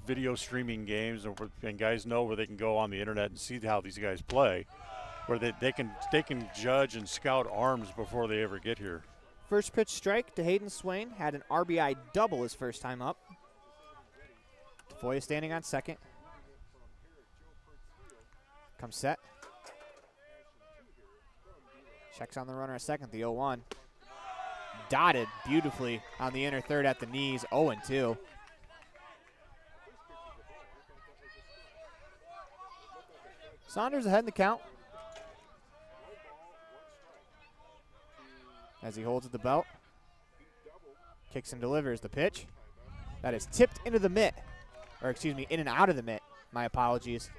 video streaming games, and guys know where they can go on the internet and see how these guys play, where they can judge and scout arms before they ever get here. First pitch strike to Hayden Swain, had an RBI double his first time up. Tafoya standing on second. Comes set. Checks on the runner at second, the 0-1. Dotted beautifully on the inner third at the knees, 0-2. Saunders ahead in the count. As he holds at the belt. Kicks and delivers the pitch. That is tipped into the mitt. Or excuse me, in and out of the mitt. My apologies.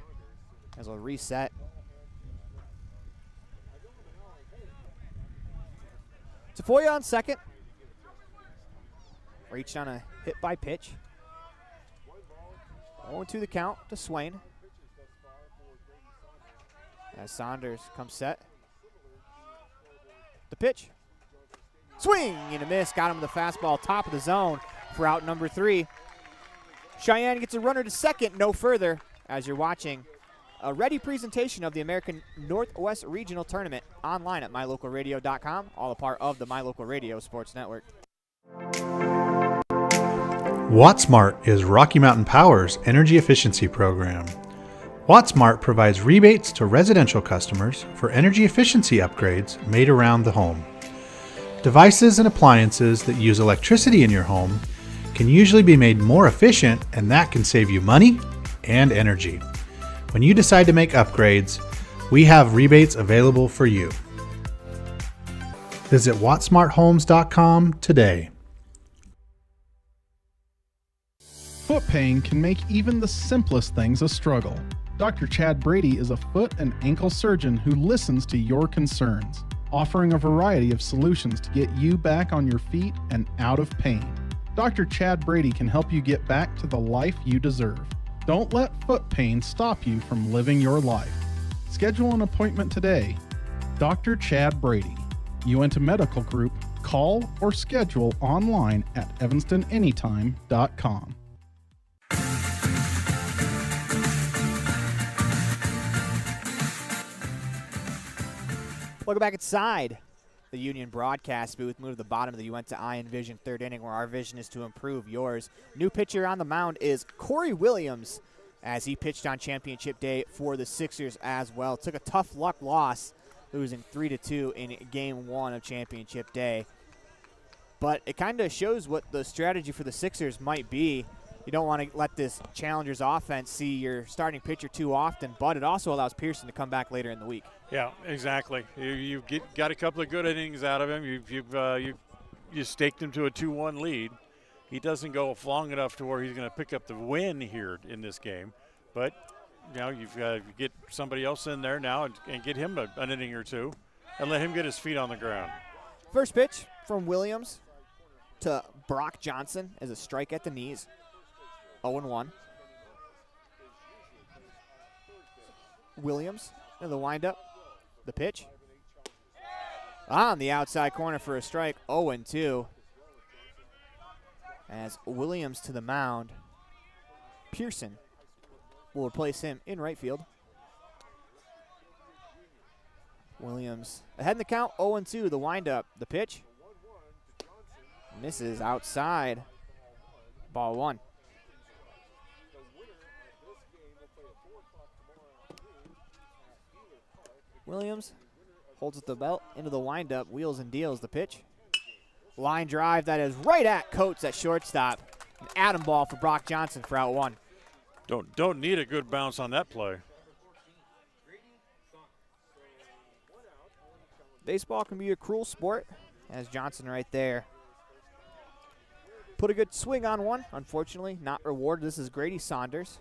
As we'll reset. Tafoya on second. Reached on a hit by pitch. 0-2 the count to Swain. As Saunders comes set. The pitch. Swing and a miss. Got him with the fastball, top of the zone for out number 3. Cheyenne gets a runner to second, no further, as you're watching a ready presentation of the American Northwest Regional Tournament online at mylocalradio.com, all a part of the My Local Radio Sports Network. WattSmart is Rocky Mountain Power's energy efficiency program. WattSmart provides rebates to residential customers for energy efficiency upgrades made around the home. Devices and appliances that use electricity in your home can usually be made more efficient, and that can save you money and energy. When you decide to make upgrades, we have rebates available for you. Visit wattsmarthomes.com today. Foot pain can make even the simplest things a struggle. Dr. Chad Brady is a foot and ankle surgeon who listens to your concerns, offering a variety of solutions to get you back on your feet and out of pain. Dr. Chad Brady can help you get back to the life you deserve. Don't let foot pain stop you from living your life. Schedule an appointment today. Dr. Chad Brady, Uinta Medical Group. Call or schedule online at evanstonanytime.com. Welcome back inside the Union broadcast booth. Move to the bottom of the Uinta Iron Vision third inning, where our vision is to improve yours. New pitcher on the mound is Corey Williams, as he pitched on championship day for the Sixers as well. Took a tough luck loss, losing 3-2 in game one of championship day. But it kind of shows what the strategy for the Sixers might be. You don't want to let this Challengers offense see your starting pitcher too often, but it also allows Pearson to come back later in the week. Yeah, exactly. You got a couple of good innings out of him. You staked him to a 2-1 lead. He doesn't go long enough to where he's going to pick up the win here in this game. But you've got to get somebody else in there now and get him an inning or two and let him get his feet on the ground. First pitch from Williams to Brock Johnson as a strike at the knees. 0-1. Williams in the windup. The pitch. On the outside corner for a strike. 0-2. As Williams to the mound. Pearson will replace him in right field. Williams ahead in the count. 0-2. The windup. The pitch. Misses outside. Ball one. Williams holds at the belt into the windup, wheels and deals the pitch. Line drive that is right at Coates at shortstop. An atom ball for Brock Johnson for out one. Don't need a good bounce on that play. Baseball can be a cruel sport, as Johnson right there put a good swing on one. Unfortunately, not rewarded. This is Grady Saunders,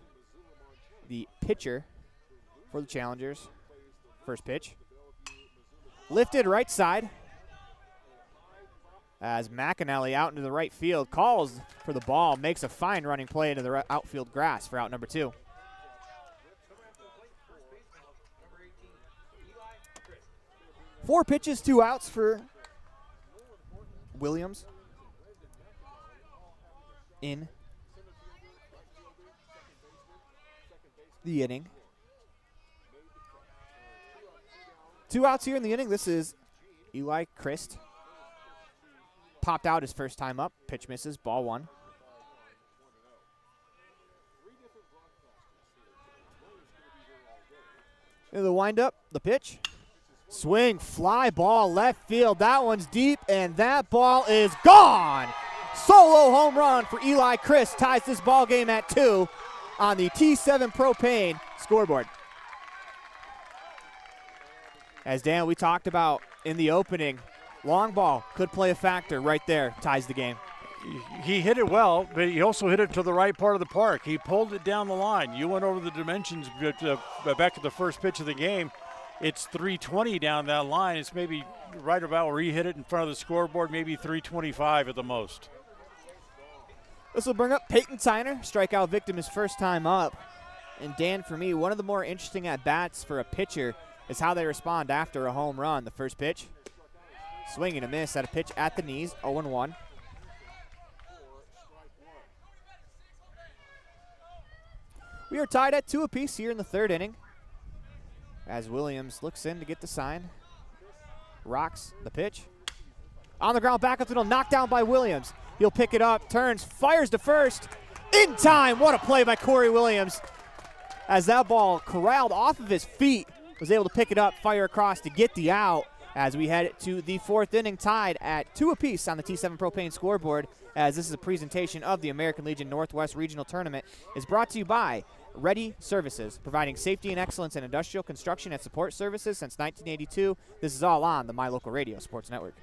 the pitcher for the Challengers. First pitch. Lifted right side. As McAnally out into the right field, calls for the ball, makes a fine running play into the outfield grass for out number two. Four pitches, 2 outs for Williams in the inning. 2 outs here in the inning. This is Eli Christ. Popped out his first time up. Pitch misses. Ball one. In the windup, the pitch. Swing, fly ball, left field. That one's deep, and that ball is gone. Solo home run for Eli Christ. Ties this ball game at 2 on the T7 Propane scoreboard. As Dan, we talked about in the opening, long ball could play a factor right there, ties the game. He hit it well, but he also hit it to the right part of the park. He pulled it down the line. You went over the dimensions back at the first pitch of the game. It's 320 down that line. It's maybe right about where he hit it in front of the scoreboard, maybe 325 at the most. This will bring up Peyton Tyner, strikeout victim his first time up. And Dan, for me, one of the more interesting at-bats for a pitcher is how they respond after a home run. The first pitch, swing and a miss at a pitch at the knees, 0-1. We are tied at 2 apiece here in the third inning. As Williams looks in to get the sign. Rocks the pitch. On the ground, back up the middle, knocked down by Williams. He'll pick it up, turns, fires to first. In time, what a play by Corey Williams. As that ball corralled off of his feet, was able to pick it up, fire across to get the out. As we head to the fourth inning, tied at 2 apiece on the T7 Propane scoreboard. As this is a presentation of the American Legion Northwest Regional Tournament, is brought to you by Ready Services, providing safety and excellence in industrial construction and support services since 1982. This is all on the My Local Radio Sports Network.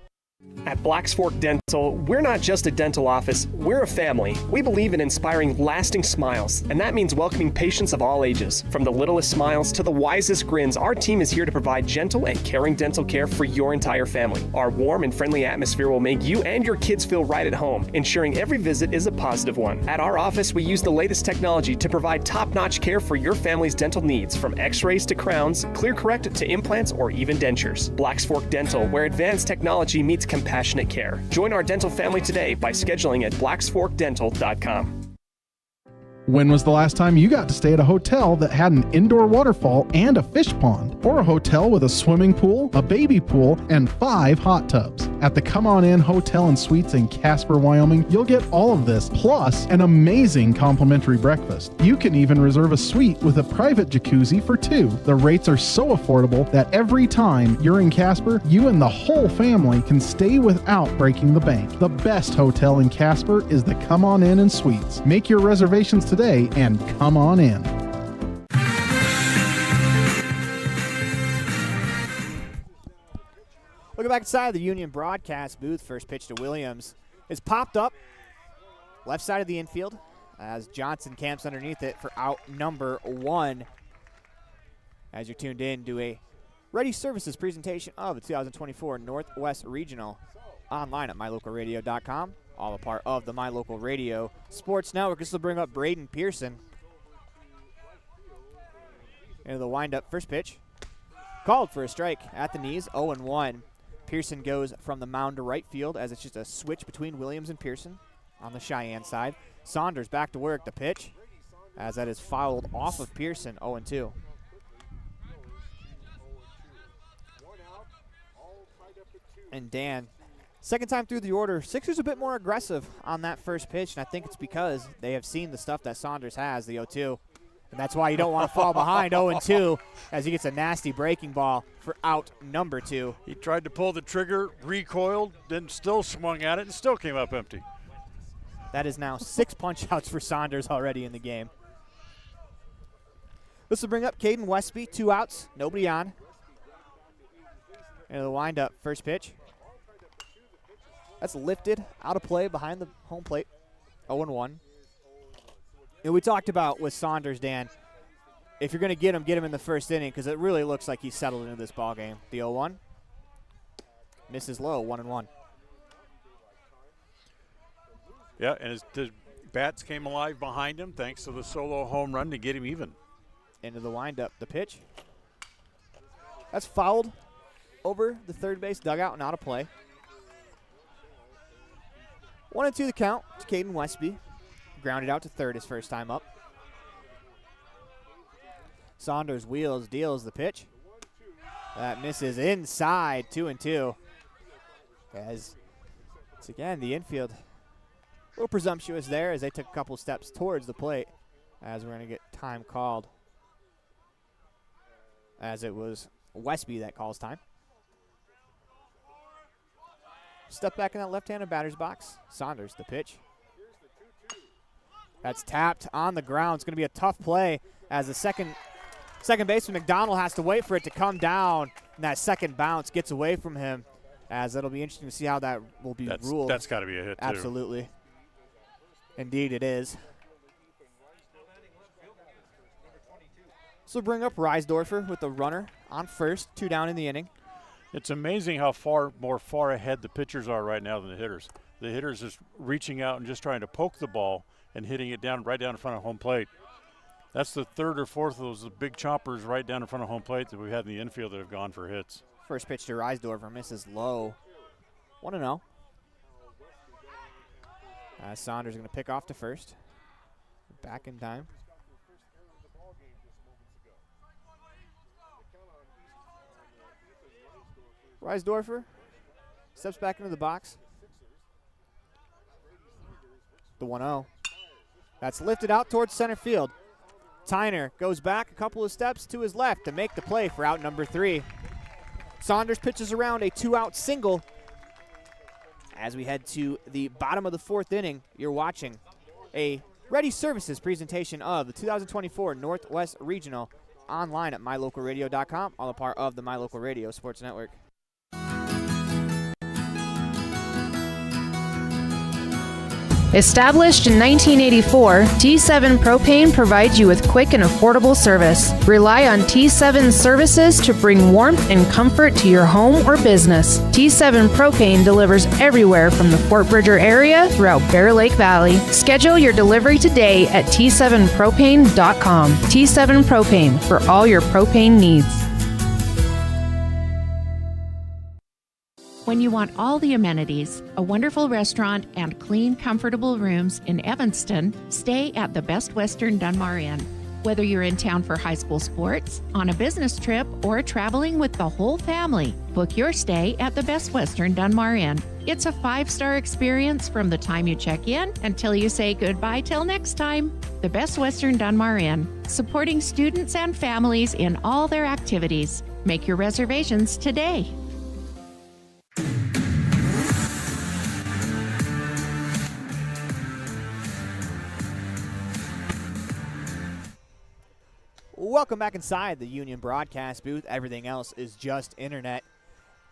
At Black's Fork Dental, we're not just a dental office, we're a family. We believe in inspiring lasting smiles, and that means welcoming patients of all ages. From the littlest smiles to the wisest grins, our team is here to provide gentle and caring dental care for your entire family. Our warm and friendly atmosphere will make you and your kids feel right at home, ensuring every visit is a positive one. At our office, we use the latest technology to provide top-notch care for your family's dental needs, from x-rays to crowns, clear correct to implants, or even dentures. Black's Fork Dental, where advanced technology meets compassionate care. Join our dental family today by scheduling at blacksforkdental.com. When was the last time you got to stay at a hotel that had an indoor waterfall and a fish pond? Or a hotel with a swimming pool, a baby pool, and 5 hot tubs? At the Come On In Hotel and Suites in Casper, Wyoming, you'll get all of this, plus an amazing complimentary breakfast. You can even reserve a suite with a private jacuzzi for 2. The rates are so affordable that every time you're in Casper, you and the whole family can stay without breaking the bank. The best hotel in Casper is the Come On In and Suites. Make your reservations today and come on in. Looking back inside the Union broadcast booth, first pitch to Williams is popped up left side of the infield as Johnson camps underneath it for out number 1. As you're tuned in to a Ready Services presentation of the 2024 Northwest Regional online at mylocalradio.com. All a part of the My Local Radio Sports Network. This will bring up Braden Pearson. Into the windup, first pitch. Called for a strike at the knees, 0-1. Pearson goes from the mound to right field as it's just a switch between Williams and Pearson on the Cheyenne side. Saunders back to work the pitch as that is fouled off of Pearson, 0-2. And Dan, second time through the order, Sixers a bit more aggressive on that first pitch, and I think it's because they have seen the stuff that Saunders has, the 0-2. And that's why you don't want to fall behind 0-2 as he gets a nasty breaking ball for out number 2. He tried to pull the trigger, recoiled, then still swung at it, and still came up empty. That is now 6 punch-outs for Saunders already in the game. This will bring up Caden Westby, 2 outs, nobody on. Into the windup, first pitch. That's lifted, out of play behind the home plate, 0-1. And we talked about with Saunders, Dan, if you're going to get him in the first inning because it really looks like he's settled into this ball game. The 0-1 misses low, 1-1. Yeah, and the bats came alive behind him thanks to the solo home run to get him even. Into the windup, the pitch. That's fouled over the third base dugout and out of play. 1-2 the count to Caden Westby. Grounded out to third his first time up. Saunders wheels, deals the pitch. That misses inside, 2-2. As it's again the infield. A little presumptuous there as they took a couple steps towards the plate. As we're going to get time called. As it was Westby that calls time. Step back in that left-handed batter's box. Saunders the pitch. That's tapped on the ground. It's going to be a tough play as the second baseman McDonald has to wait for it to come down, and that second bounce gets away from him. As it'll be interesting to see how that will be ruled. That's got to be a hit, too. Absolutely. Indeed, it is. So bring up Reisdorfer with the runner on first, 2 down in the inning. It's amazing how far ahead the pitchers are right now than the hitters. The hitters is reaching out and just trying to poke the ball and hitting it right down in front of home plate. That's the third or fourth of those big choppers right down in front of home plate that we've had in the infield that have gone for hits. First pitch to Reisdorfer misses low. 1-0. Saunders going to pick off to first. Back in time. Reisdorfer steps back into the box. The 1-0. That's lifted out towards center field. Tyner goes back a couple of steps to his left to make the play for out number 3. Saunders pitches around a 2-out single. As we head to the bottom of the 4th inning, you're watching a Ready Services presentation of the 2024 Northwest Regional online at mylocalradio.com, all a part of the My Local Radio Sports Network. Established in 1984, T7 Propane provides you with quick and affordable service. Rely on T7 services to bring warmth and comfort to your home or business. T7 Propane delivers everywhere from the Fort Bridger area throughout Bear Lake Valley. Schedule your delivery today at T7propane.com. T7 Propane for all your propane needs. When you want all the amenities, a wonderful restaurant, and clean, comfortable rooms in Evanston, stay at the Best Western Dunmar Inn. Whether you're in town for high school sports, on a business trip, or traveling with the whole family, book your stay at the Best Western Dunmar Inn. It's a 5-star experience from the time you check in until you say goodbye till next time. The Best Western Dunmar Inn, supporting students and families in all their activities. Make your reservations today. Welcome back inside the Union broadcast booth. Everything else is just internet.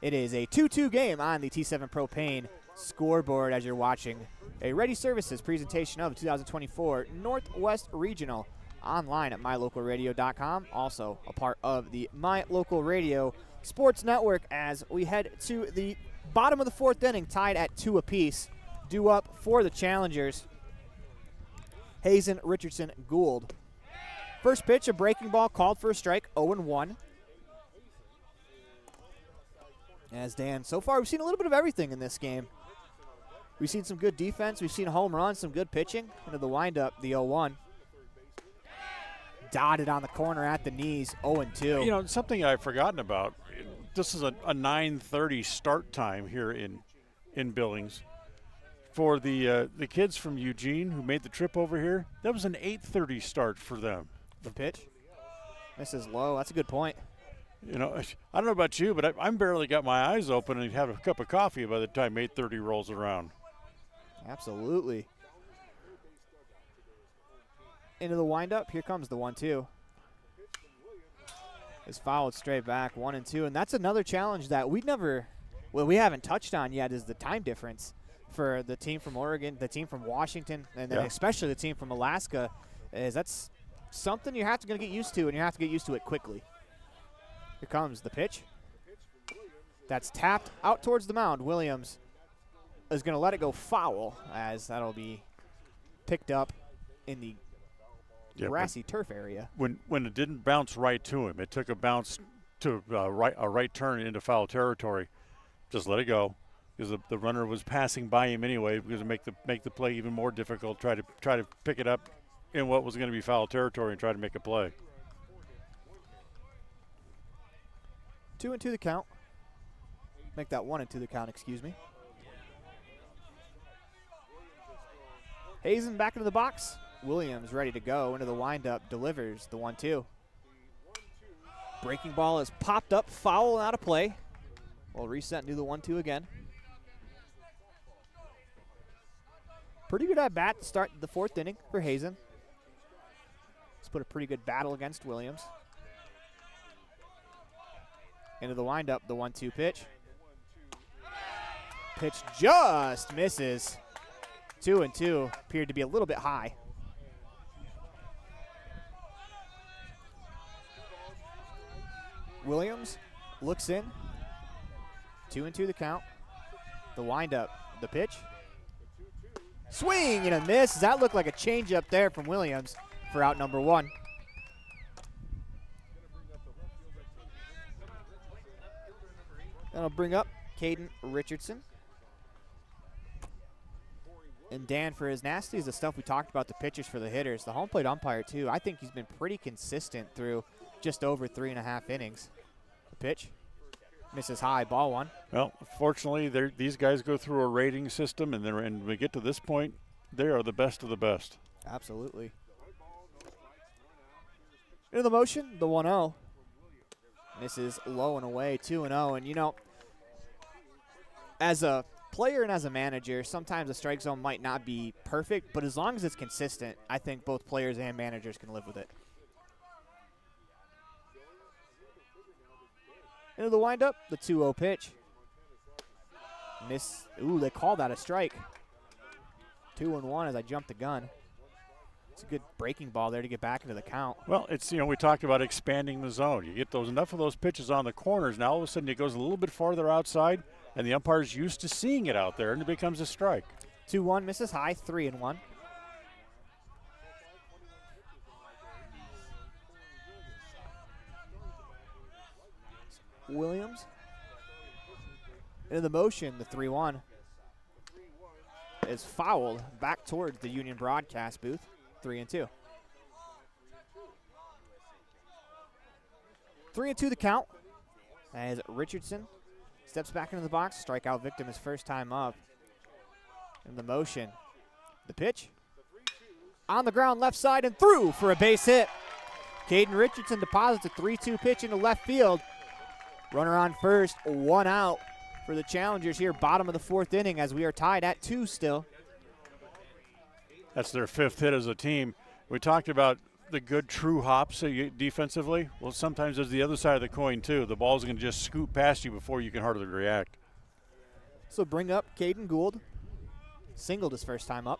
It is a 2-2 game on the T7 Propane scoreboard as you're watching a Ready Services presentation of 2024 Northwest Regional online at mylocalradio.com. Also a part of the My Local Radio Sports Network as we head to the bottom of the fourth inning, tied at 2 apiece. Due up for the challengers, Hazen, Richardson, Gould. First pitch, a breaking ball called for a strike, 0-1. As Dan, so far we've seen a little bit of everything in this game. We've seen some good defense, we've seen home runs, some good pitching. Into the windup, the 0-1. Dotted on the corner at the knees, 0-2. You know, something I've forgotten about, this is a 9:30 start time here in Billings. For the kids from Eugene who made the trip over here, that was an 8:30 start for them. The pitch misses low. That's a good point. You know, I don't know about you, but I'm barely got my eyes open and have a cup of coffee by the time 8:30 rolls around. Absolutely. Into the windup. Here comes the 1-2. Is fouled straight back, 1-2, and that's another challenge that we haven't touched on yet is the time difference for the team from Oregon, the team from Washington, and then especially the team from Alaska. That's something you have to get used to, and you have to get used to it quickly. Here comes the pitch. That's tapped out towards the mound. Williams is going to let it go foul, as that'll be picked up in the grassy turf area. When it didn't bounce right to him, it took a bounce to a right turn into foul territory. Just let it go, because the runner was passing by him anyway, because to make the play even more difficult. Try to pick it up in what was going to be foul territory and try to make a play. 2-2 the count. Make that 1-2 the count, excuse me. Hazen back into the box. Williams ready to go. Into the windup, delivers the 1-2. Breaking ball is popped up, foul and out of play. We'll reset and do the 1-2 again. Pretty good at bat to start the fourth inning for Hazen. Let's put a pretty good battle against Williams. Into the windup, the 1-2 pitch. Pitch just misses. 2-2 appeared to be a little bit high. Williams looks in. 2-2 the count. The windup, the pitch. Swing and a miss. That looked like a changeup there from Williams for out number 1. That'll bring up Caden Richardson. And Dan, for his nasties, the stuff we talked about, the pitchers for the hitters, the home plate umpire too, I think he's been pretty consistent through just over 3.5 innings. The pitch misses high, ball 1. Well, fortunately, these guys go through a rating system, and when we get to this point, they are the best of the best. Absolutely. Into the motion, the 1-0. Misses low and away, 2-0. And, you know, as a player and as a manager, sometimes the strike zone might not be perfect, but as long as it's consistent, I think both players and managers can live with it. Into the windup, the 2-0 pitch. Miss. Ooh, they call that a strike. 2-1 as I jumped the gun. It's a good breaking ball there to get back into the count. Well, it's, we talked about expanding the zone. You get enough of those pitches on the corners, now all of a sudden it goes a little bit farther outside, and the umpire's used to seeing it out there, and it becomes a strike. 2-1, misses high, 3-1. Williams into the motion, the 3-1 is fouled back towards the Union broadcast booth. 3-2. 3-2 the count as Richardson steps back into the box. Strikeout victim his first time up. In the motion, the pitch on the ground, left side and through for a base hit. Caden Richardson deposits a 3-2 pitch into left field. Runner on first, 1 out for the Challengers here, bottom of the 4th inning as we are tied at 2 still. That's their 5th hit as a team. We talked about the good true hops defensively. Well, sometimes there's the other side of the coin too. The ball's going to just scoot past you before you can hardly react. So bring up Caden Gould. Singled his first time up.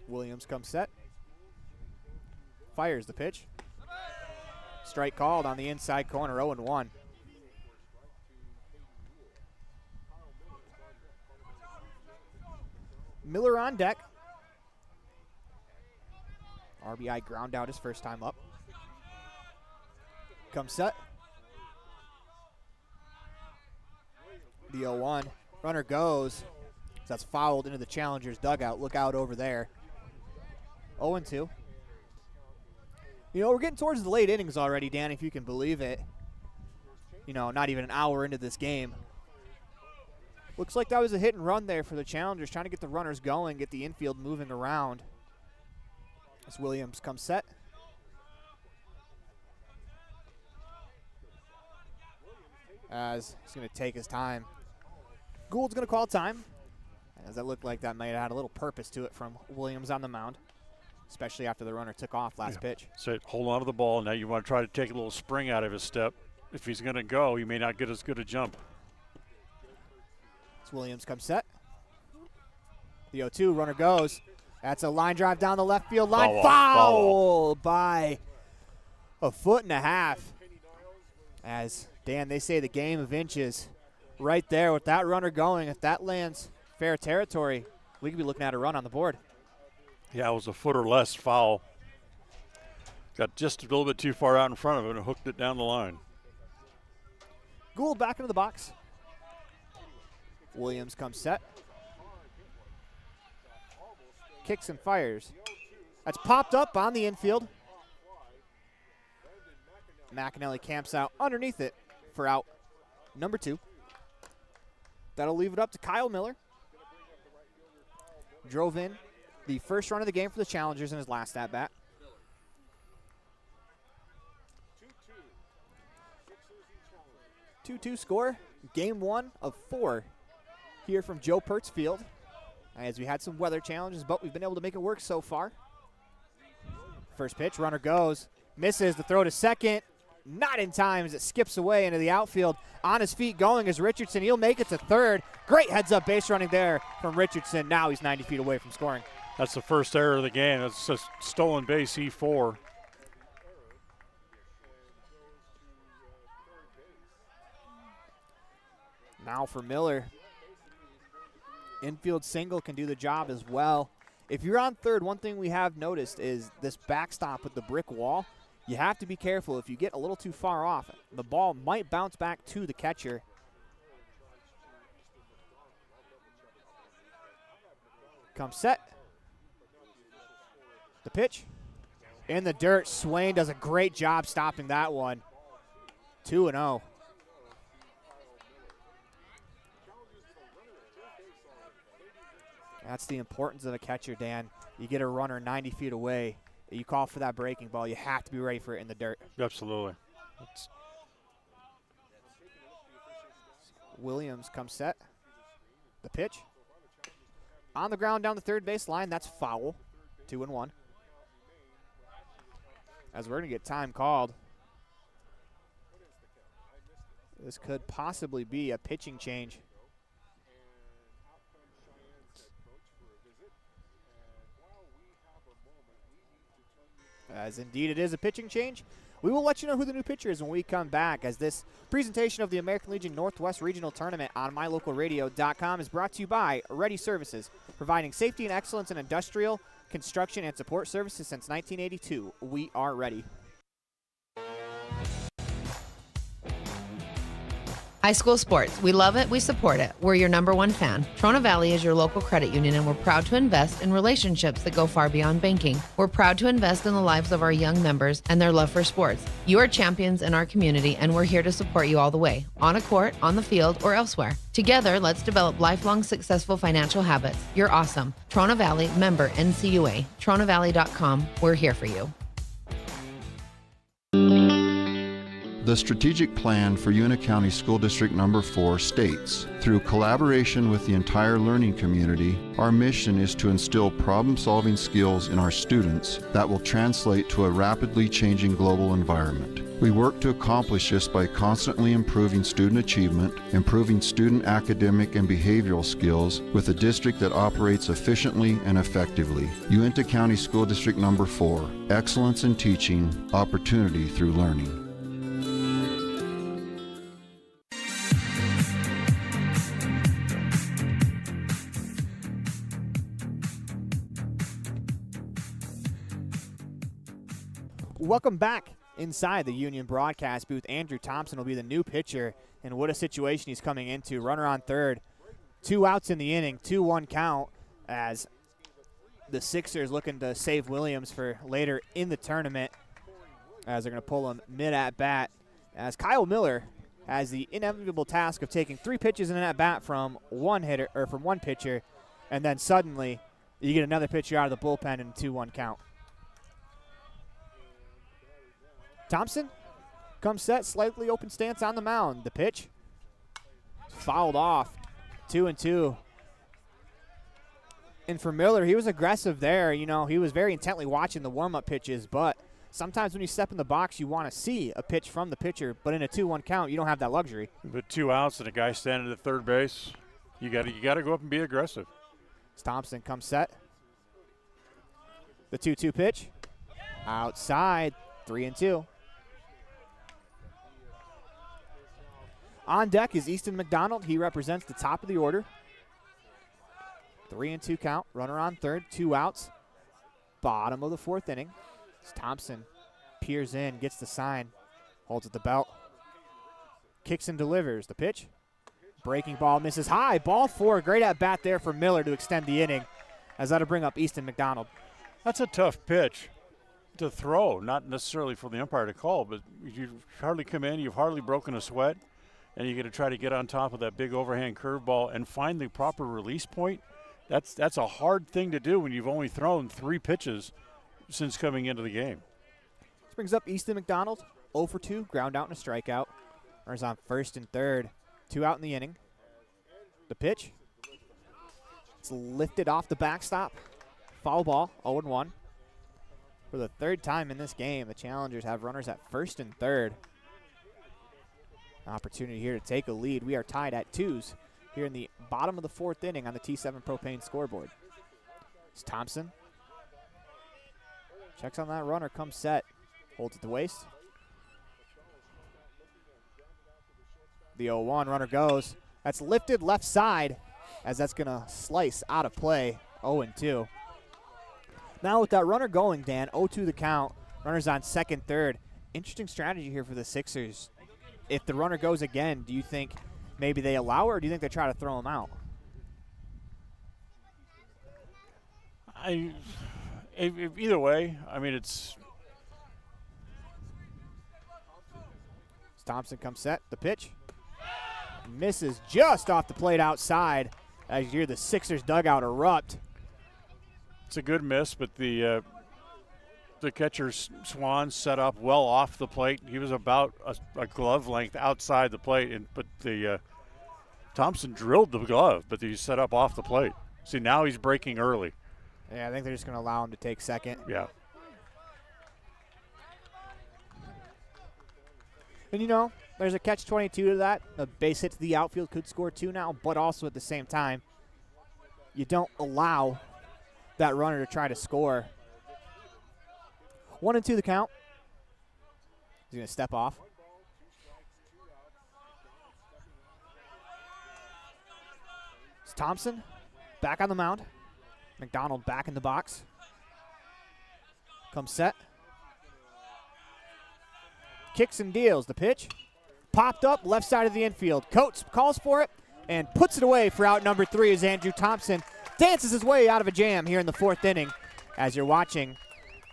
Williams comes set. Fires the pitch. Strike called on the inside corner, 0-1. Miller on deck. RBI ground out his first time up. Comes set. The 0-1. Runner goes. That's fouled into the Challengers dugout. Look out over there. 0-2. We're getting towards the late innings already, Dan, if you can believe it. Not even an hour into this game. Looks like that was a hit and run there for the Challengers, trying to get the runners going, get the infield moving around. As Williams comes set. As he's going to take his time. Gould's going to call time. As that looked like that might have had a little purpose to it from Williams on the mound, especially after the runner took off last pitch. So hold on to the ball. Now you want to try to take a little spring out of his step. If he's going to go, he may not get as good a jump. As Williams comes set. The 0-2, runner goes. That's a line drive down the left field line. Foul by a 1.5 feet. As, Dan, they say the game of inches right there with that runner going. If that lands fair territory, we could be looking at a run on the board. Yeah, it was a foot or less foul. Got just a little bit too far out in front of it and hooked it down the line. Gould back into the box. Williams comes set. Kicks and fires. That's popped up on the infield. McAnally camps out underneath it for out number 2. That'll leave it up to Kyle Miller. Drove in the first run of the game for the Challengers in his last at-bat. 2-2 score. Game 1 of 4 here from Joe Pertz Field. As we had some weather challenges, but we've been able to make it work so far. First pitch, runner goes. Misses the throw to second. Not in time as it skips away into the outfield. On his feet going is Richardson. He'll make it to third. Great heads-up base running there from Richardson. Now he's 90 feet away from scoring. That's the first error of the game. That's a stolen base, E4. Now for Miller. Infield single can do the job as well. If you're on third, one thing we have noticed is this backstop with the brick wall. You have to be careful. If you get a little too far off, the ball might bounce back to the catcher. Comes set. The pitch. In the dirt. Swain does a great job stopping that one. 2-0. That's the importance of a catcher, Dan. You get a runner 90 feet away. You call for that breaking ball. You have to be ready for it in the dirt. Absolutely. Williams comes set. The pitch. On the ground down the third base line. That's foul. 2-1. As we're going to get time called. This could possibly be a pitching change. as indeed it is a pitching change. We will let you know who the new pitcher is when we come back, as this presentation of the American Legion Northwest Regional Tournament on mylocalradio.com is brought to you by Ready Services, providing safety and excellence in industrial, construction, and support services since 1982. We are ready. High school sports. We love it. We support it. We're your #1 fan. Trona Valley is your local credit union, and we're proud to invest in relationships that go far beyond banking. We're proud to invest in the lives of our young members and their love for sports. You are champions in our community, and we're here to support you all the way, on a court, on the field, or elsewhere. Together, let's develop lifelong successful financial habits. You're awesome. Trona Valley, member NCUA. TronaValley.com. We're here for you. The strategic plan for Una County School District Number 4 states, through collaboration with the entire learning community, our mission is to instill problem-solving skills in our students that will translate to a rapidly changing global environment. We work to accomplish this by constantly improving student achievement, improving student academic and behavioral skills with a district that operates efficiently and effectively. Uinta County School District Number 4, excellence in teaching, opportunity through learning. Welcome back inside the Union broadcast booth. Andrew Thompson will be the new pitcher, and what a situation he's coming into. Runner on third, 2 outs in the inning, 2-1 count, as the Sixers looking to save Williams for later in the tournament, as they're going to pull him mid-at-bat, as Kyle Miller has the inevitable task of taking 3 pitches in an at-bat from one pitcher, and then suddenly you get another pitcher out of the bullpen in a 2-1 count. Thompson comes set, slightly open stance on the mound. The pitch fouled off, 2-2. And for Miller, he was aggressive there. You know, he was very intently watching the warm-up pitches, but sometimes when you step in the box, you want to see a pitch from the pitcher, but in a 2-1 count, you don't have that luxury. But 2 outs and a guy standing at third base, you got to go up and be aggressive. As Thompson comes set. The 2-2 pitch. Outside, 3-2. On deck is Easton McDonald. He represents the top of the order. 3-2 count. Runner on third, 2 outs. Bottom of the 4th inning. As Thompson peers in, gets the sign, holds at the belt. Kicks and delivers. The pitch. Breaking ball misses high. Ball 4. Great at bat there for Miller to extend the inning, as that'll bring up Easton McDonald. That's a tough pitch to throw, not necessarily for the umpire to call, but you hardly come in, you've hardly broken a sweat, and you're going to try to get on top of that big overhand curveball and find the proper release point. That's a hard thing to do when you've only thrown 3 pitches since coming into the game. This brings up Easton McDonald, 0 for 2, ground out and a strikeout. Runners on first and third, 2 out in the inning. The pitch. It's lifted off the backstop. Foul ball, 0-1. For the 3rd time in this game, the Challengers have runners at first and third. Opportunity here to take a lead. We are tied at 2s here in the bottom of the 4th inning on the T7 Propane scoreboard. It's Thompson. Checks on that runner, comes set. Holds at the waist. The 0-1 runner goes. That's lifted left side, as that's going to slice out of play. 0-2. Now with that runner going, Dan, 0-2 the count. Runners on second, third. Interesting strategy here for the Sixers. If the runner goes again, do you think maybe they allow it, or do you think they try to throw him out? Either way, I mean, it's Thompson comes set. The pitch misses just off the plate outside, as you hear the Sixers dugout erupt. It's a good miss, but the catcher Swan set up well off the plate. He was about a glove length outside the plate, but the Thompson drilled the glove, but he set up off the plate. See, now he's breaking early. Yeah, I think they're just going to allow him to take second. Yeah. And, you know, there's a catch-22 to that. A base hit to the outfield could score 2 now, but also at the same time, you don't allow that runner to try to score. 1-2 the count. He's going to step off. It's Thompson back on the mound. McDonald back in the box. Comes set. Kicks and deals. The pitch. Popped up left side of the infield. Coates calls for it and puts it away for out number 3 as Andrew Thompson dances his way out of a jam here in the 4th inning as you're watching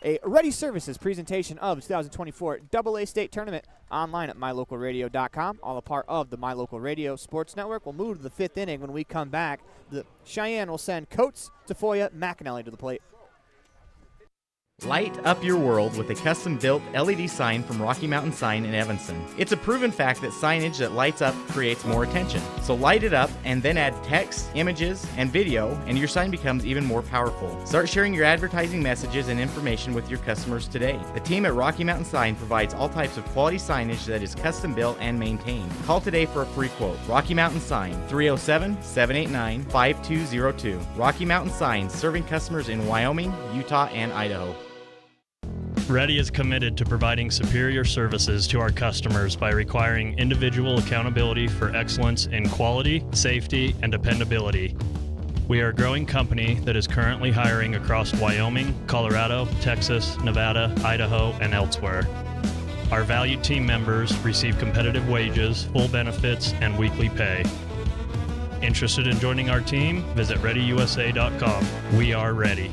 a Ready Services presentation of the 2024 AA State Tournament online at mylocalradio.com, all a part of the My Local Radio Sports Network. We'll move to the 5th inning. When we come back, the Cheyenne will send Coates, Tafoya, McAnally to the plate. Light up your world with a custom-built LED sign from Rocky Mountain Sign in Evanston. It's a proven fact that signage that lights up creates more attention. So light it up and then add text, images, and video, and your sign becomes even more powerful. Start sharing your advertising messages and information with your customers today. The team at Rocky Mountain Sign provides all types of quality signage that is custom-built and maintained. Call today for a free quote. Rocky Mountain Sign, 307-789-5202. Rocky Mountain Sign, serving customers in Wyoming, Utah, and Idaho. Ready is committed to providing superior services to our customers by requiring individual accountability for excellence in quality, safety, and dependability. We are a growing company that is currently hiring across Wyoming, Colorado, Texas, Nevada, Idaho, and elsewhere. Our valued team members receive competitive wages, full benefits, and weekly pay. Interested in joining our team? Visit ReadyUSA.com. We are ready.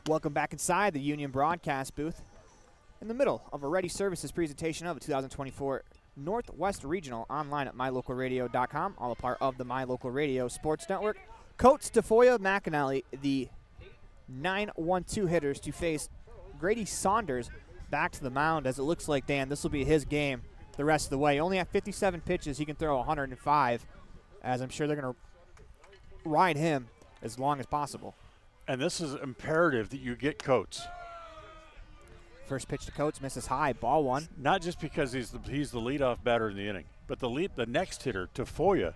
Welcome back inside the Union broadcast booth in the middle of a Ready Services presentation of the 2024 Northwest Regional online at mylocalradio.com, all a part of the My Local Radio Sports Network. Coates, Tafoya, McAnally, the 9-1-2 hitters to face Grady Saunders back to the mound as it looks like, Dan, this will be his game the rest of the way. Only at 57 pitches, he can throw 105, as I'm sure they're going to ride him as long as possible. And this is imperative that you get Coates. First pitch to Coates, misses high, ball one. Not just because he's the leadoff batter in the inning, but the next hitter, Tafoya,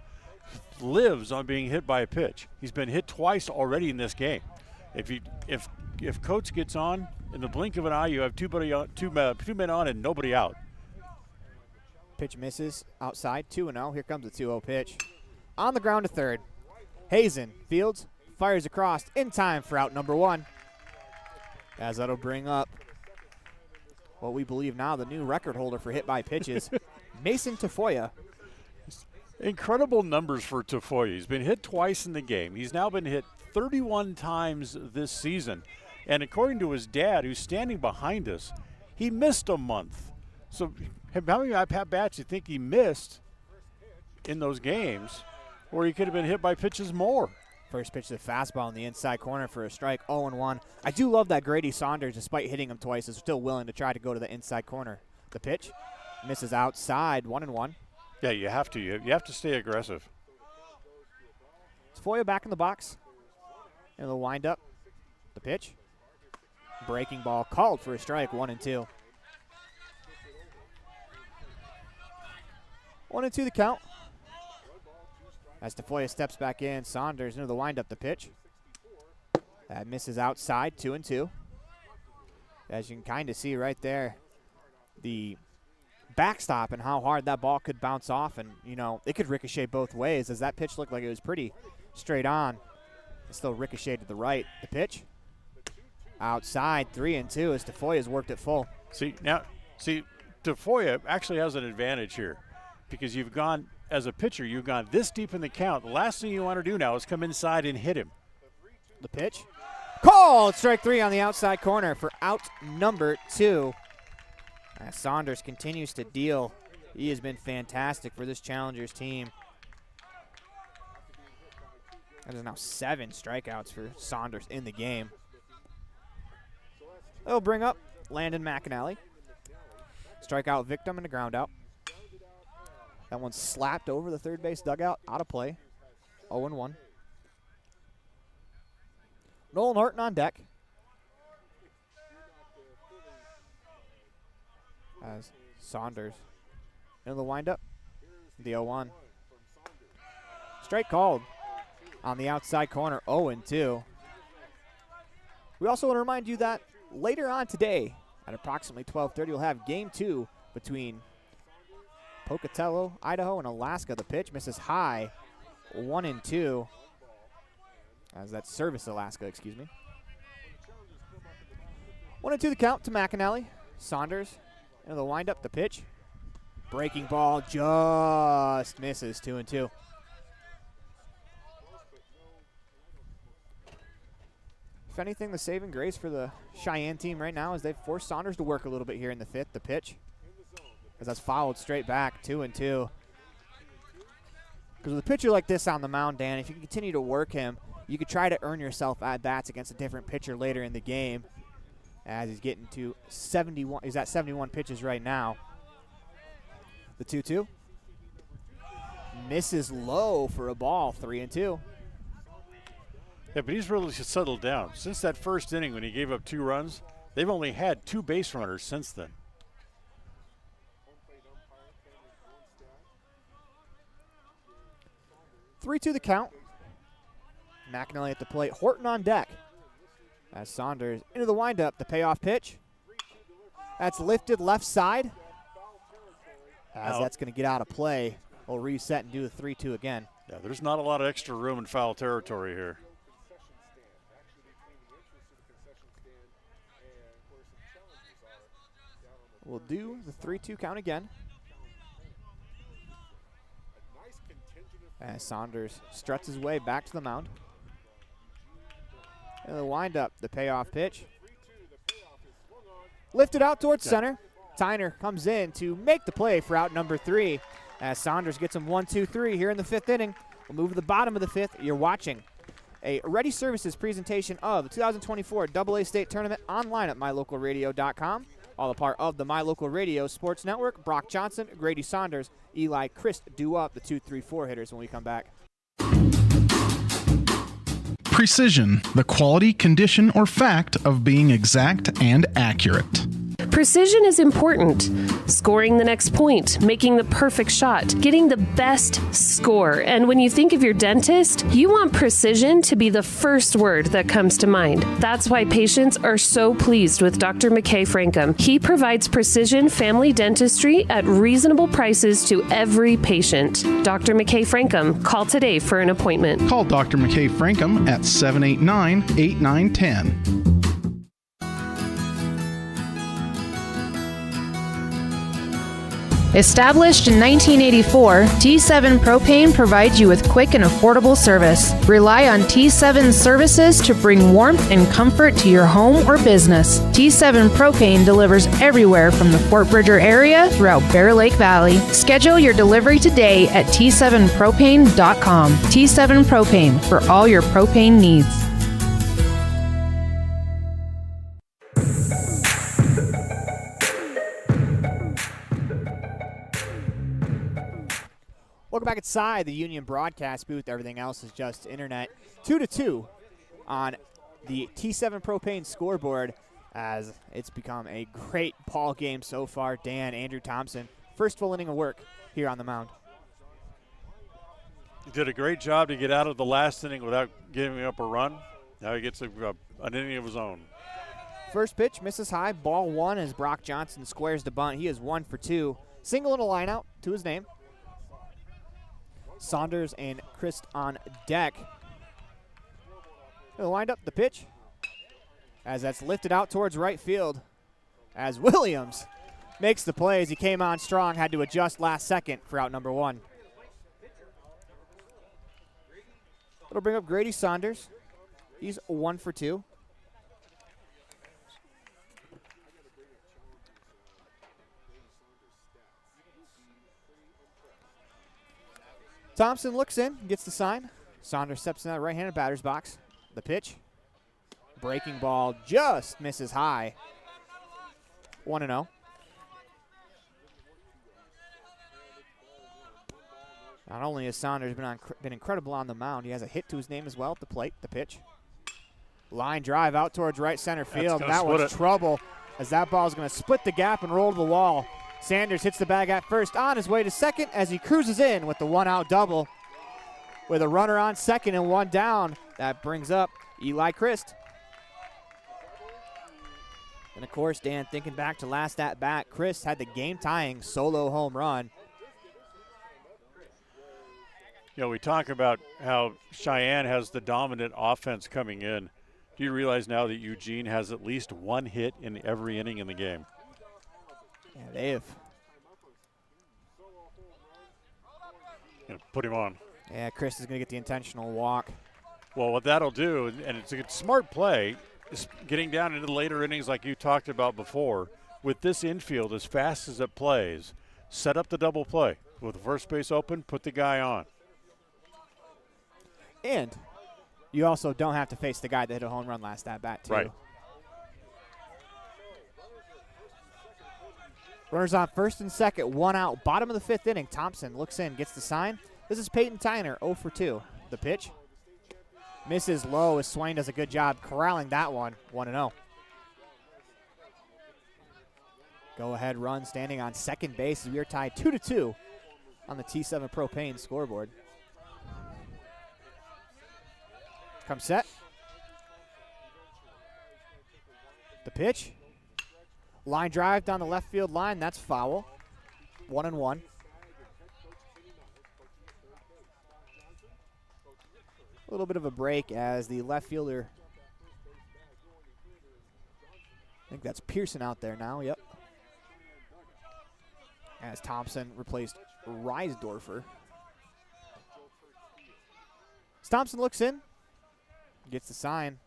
lives on being hit by a pitch. He's been hit twice already in this game. If Coates gets on, in the blink of an eye, you have two men on and nobody out. Pitch misses outside, 2-0. Here comes the 2-0 pitch. On the ground to third. Hazen fields, fires across in time for out number 1. As that'll bring up what we believe now the new record holder for hit by pitches, Mason Tafoya. Incredible numbers for Tafoya. He's been hit twice in the game. He's now been hit 31 times this season. And according to his dad, who's standing behind us, he missed a month. So how many at-bats do you think he missed in those games where he could have been hit by pitches more? First pitch to the fastball in the inside corner for a strike, 0-1. I do love that Grady Saunders, despite hitting him twice, is still willing to try to go to the inside corner. The pitch misses outside, 1-1. Yeah, you have to. You have to stay aggressive. Tafoya back in the box. And the windup. The pitch. Breaking ball called for a strike, 1-2. 1-2 the count. As Tafoya steps back in, Saunders into the windup, the pitch. That misses outside, 2-2. As you can kind of see right there, the backstop and how hard that ball could bounce off, and it could ricochet both ways, as that pitch looked like it was pretty straight on. It still ricocheted to the right. The pitch outside, 3-2, as Tafoya's worked it full. See, Tafoya actually has an advantage here because as a pitcher, you've gone this deep in the count. The last thing you want to do now is come inside and hit him. The pitch called, strike 3 on the outside corner for out number 2. As Saunders continues to deal. He has been fantastic for this Challengers team. That is now 7 strikeouts for Saunders in the game. They'll bring up Landon McAnally. Strikeout victim and a ground out. That one slapped over the third base dugout, out of play. 0-1. Nolan Horton on deck. As Saunders into the windup. The 0-1. Strike called on the outside corner, 0-2. We also want to remind you that later on today at approximately 12:30, we'll have game 2 between Pocatello, Idaho, and Alaska. The pitch misses high, 1-2. As that's Service, Alaska, excuse me. 1-2 the count to McAnally. Saunders into the windup, the pitch. Breaking ball just misses, 2-2. If anything, the saving grace for the Cheyenne team right now is they've forced Saunders to work a little bit here in the 5th. The pitch, as that's fouled straight back, 2-2. Because with a pitcher like this on the mound, Dan, if you can continue to work him, you could try to earn yourself at-bats against a different pitcher later in the game. As he's getting to 71, he's at 71 pitches right now. The 2-2. Misses low for a ball, 3-2. Yeah, but he's really settled down. Since that first inning when he gave up 2 runs, they've only had 2 base runners since then. Three-two the count. McAnally at the plate. Horton on deck. As Saunders into the windup, the payoff pitch. That's lifted left side. As that's going to get out of play. We'll reset and do the 3-2 again. Yeah, there's not a lot of extra room in foul territory here. We'll do the 3-2 count again. As Saunders struts his way back to the mound. And the windup, the payoff pitch. Lifted out towards center. Tyner comes in to make the play for out number 3. As Saunders gets him 1-2-3 here in the 5th inning. We'll move to the bottom of the 5th. You're watching a Ready Services presentation of the 2024 AA State Tournament online at mylocalradio.com. All a part of the My Local Radio Sports Network. Brock Johnson, Grady Saunders, Eli Christ do up the 2-3-4 hitters when we come back. Precision, the quality, condition, or fact of being exact and accurate. Precision is important. Scoring the next point, making the perfect shot, getting the best score. And when you think of your dentist, you want precision to be the first word that comes to mind. That's why patients are so pleased with Dr. McKay Frankum. He provides precision family dentistry at reasonable prices to every patient. Dr. McKay Frankum, call today for an appointment. Call Dr. McKay Frankum at 789-8910. Established in 1984, T7 Propane provides you with quick and affordable service. Rely on T7 services to bring warmth and comfort to your home or business. T7 Propane delivers everywhere from the Fort Bridger area throughout Bear Lake Valley. Schedule your delivery today at T7propane.com. T7 Propane for all your propane needs. Welcome back inside the Union broadcast booth. Everything else is just internet. 2-2 on the T7 Propane scoreboard as it's become a great ball game so far. Dan, Andrew Thompson, first full inning of work here on the mound. He did a great job to get out of the last inning without giving up a run. Now he gets an inning of his own. First pitch misses high. Ball 1 as Brock Johnson squares the bunt. He is 1 for 2. Single and a line out to his name. Saunders and Christ on deck. He'll wind up the pitch as that's lifted out towards right field as Williams makes the play as he came on strong, had to adjust last second for out number 1. It'll bring up Grady Saunders. He's 1 for 2. Thompson looks in, gets the sign. Saunders steps in that right-handed batter's box. The pitch. Breaking ball just misses high. 1-0. Not only has Saunders been incredible on the mound, he has a hit to his name as well at the plate. The pitch. Line drive out towards right center field. That was trouble as that ball is going to split the gap and roll to the wall. Sanders hits the bag at first on his way to second as he cruises in with the 1-out double. with a runner on second and one down. That brings up Eli Christ. And, of course, Dan, thinking back to last at-bat, Chris had the game-tying solo home run. We talk about how Cheyenne has the dominant offense coming in. Do you realize now that Eugene has at least one hit in every inning in the game? Yeah, they have. Put him on. Yeah, Chris is going to get the intentional walk. Well, what that'll do, and it's a smart play, is getting down into the later innings like you talked about before. With this infield, as fast as it plays, set up the double play. With the first base open, put the guy on. And you also don't have to face the guy that hit a home run last at-bat, too. Right. Runners on first and second, one out. Bottom of the fifth inning, Thompson looks in, gets the sign. This is Peyton Tyner, 0 for 2. The pitch misses low as Swain does a good job corralling that one, 1-0. Go-ahead run standing on second base as we are tied 2-2 on the T7 Propane scoreboard. Come set. The pitch. Line drive down the left field line. That's foul. 1-1. A little bit of a break as the left fielder. I think that's Pearson out there now. Yep. As Thompson replaced Reisdorfer. Thompson looks in. Gets the sign.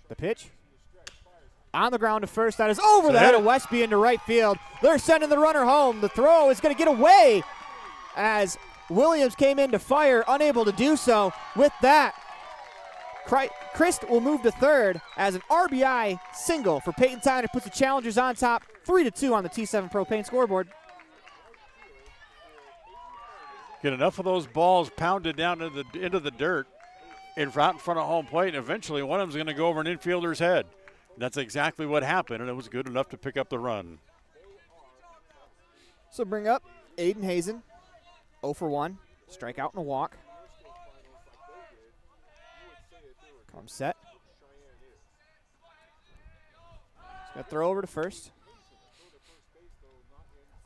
The pitch. On the ground to first. That is over the head of Westby into right field. They're sending the runner home. The throw is going to get away as Williams came in to fire, unable to do so. With that, Christ will move to third as an RBI single for Peyton Tyner. Puts the Challengers on top, 3-2 on the T7 Propane scoreboard. Get enough of those balls pounded down into the dirt in front of home plate, and eventually one of them's going to go over an infielder's head. And that's exactly what happened, and it was good enough to pick up the run. So bring up Aiden Hazen, 0 for 1, strikeout and a walk. Come set. He's going to throw over to first.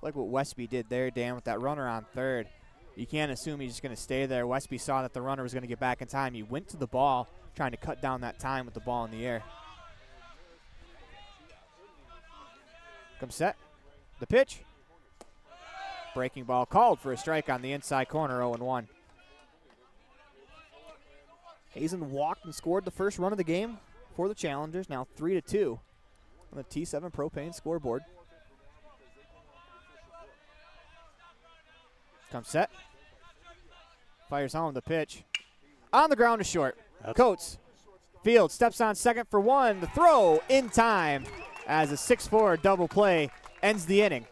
Like what Westby did there, Dan, with that runner on third. You can't assume he's just going to stay there. Westby saw that the runner was going to get back in time. He went to the ball, trying to cut down that time with the ball in the air. Come set. The pitch. Breaking ball called for a strike on the inside corner, 0-1. Hazen walked and scored the first run of the game for the Challengers, now 3-2 on the T7 Propane scoreboard. Come set. Fires home the pitch. On the ground to short. Coates. Field steps on second for one. The throw in time as a 6-4 double play ends the inning.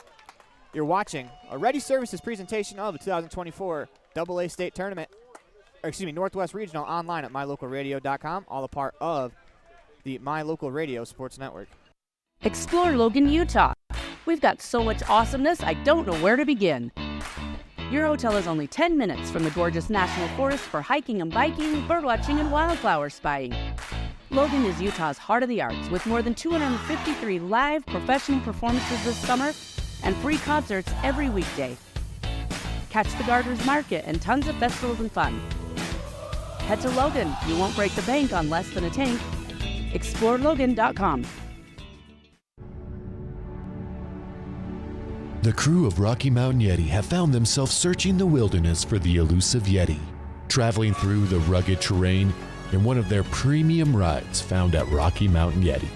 You're watching a Ready Services presentation of the 2024 AA State Tournament, Northwest Regional, online at mylocalradio.com, all a part of the My Local Radio Sports Network. Explore Logan, Utah. We've got so much awesomeness, I don't know where to begin. Your hotel is only 10 minutes from the gorgeous National Forest for hiking and biking, birdwatching, and wildflower spying. Logan is Utah's heart of the arts, with more than 253 live professional performances this summer and free concerts every weekday. Catch the Garters Market and tons of festivals and fun. Head to Logan. You won't break the bank on less than a tank. ExploreLogan.com. The crew of Rocky Mountain Yeti have found themselves searching the wilderness for the elusive Yeti, traveling through the rugged terrain in one of their premium rides found at Rocky Mountain Yeti.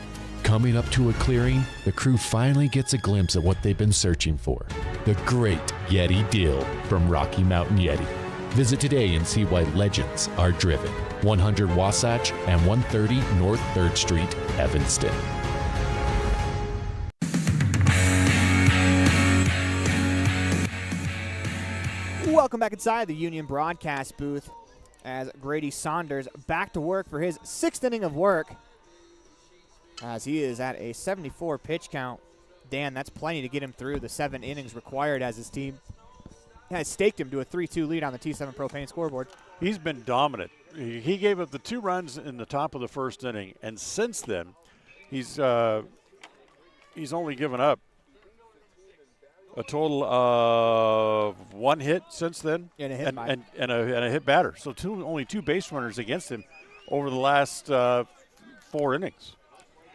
Coming up to a clearing, the crew finally gets a glimpse of what they've been searching for, the great Yeti deal from Rocky Mountain Yeti. Visit today and see why legends are driven. 100 Wasatch and 130 North 3rd Street, Evanston. Welcome back inside the Union broadcast booth as Grady Saunders back to work for his 6th inning of work as he is at a 74 pitch count. Dan, that's plenty to get him through the 7 innings required as his team has staked him to a 3-2 lead on the T7 Propane scoreboard. He's been dominant. He gave up the 2 runs in the top of the first inning, and since then, he's only given up a total of 1 hit since then, and a hit, and a hit batter. So only 2 base runners against him over the last 4 innings.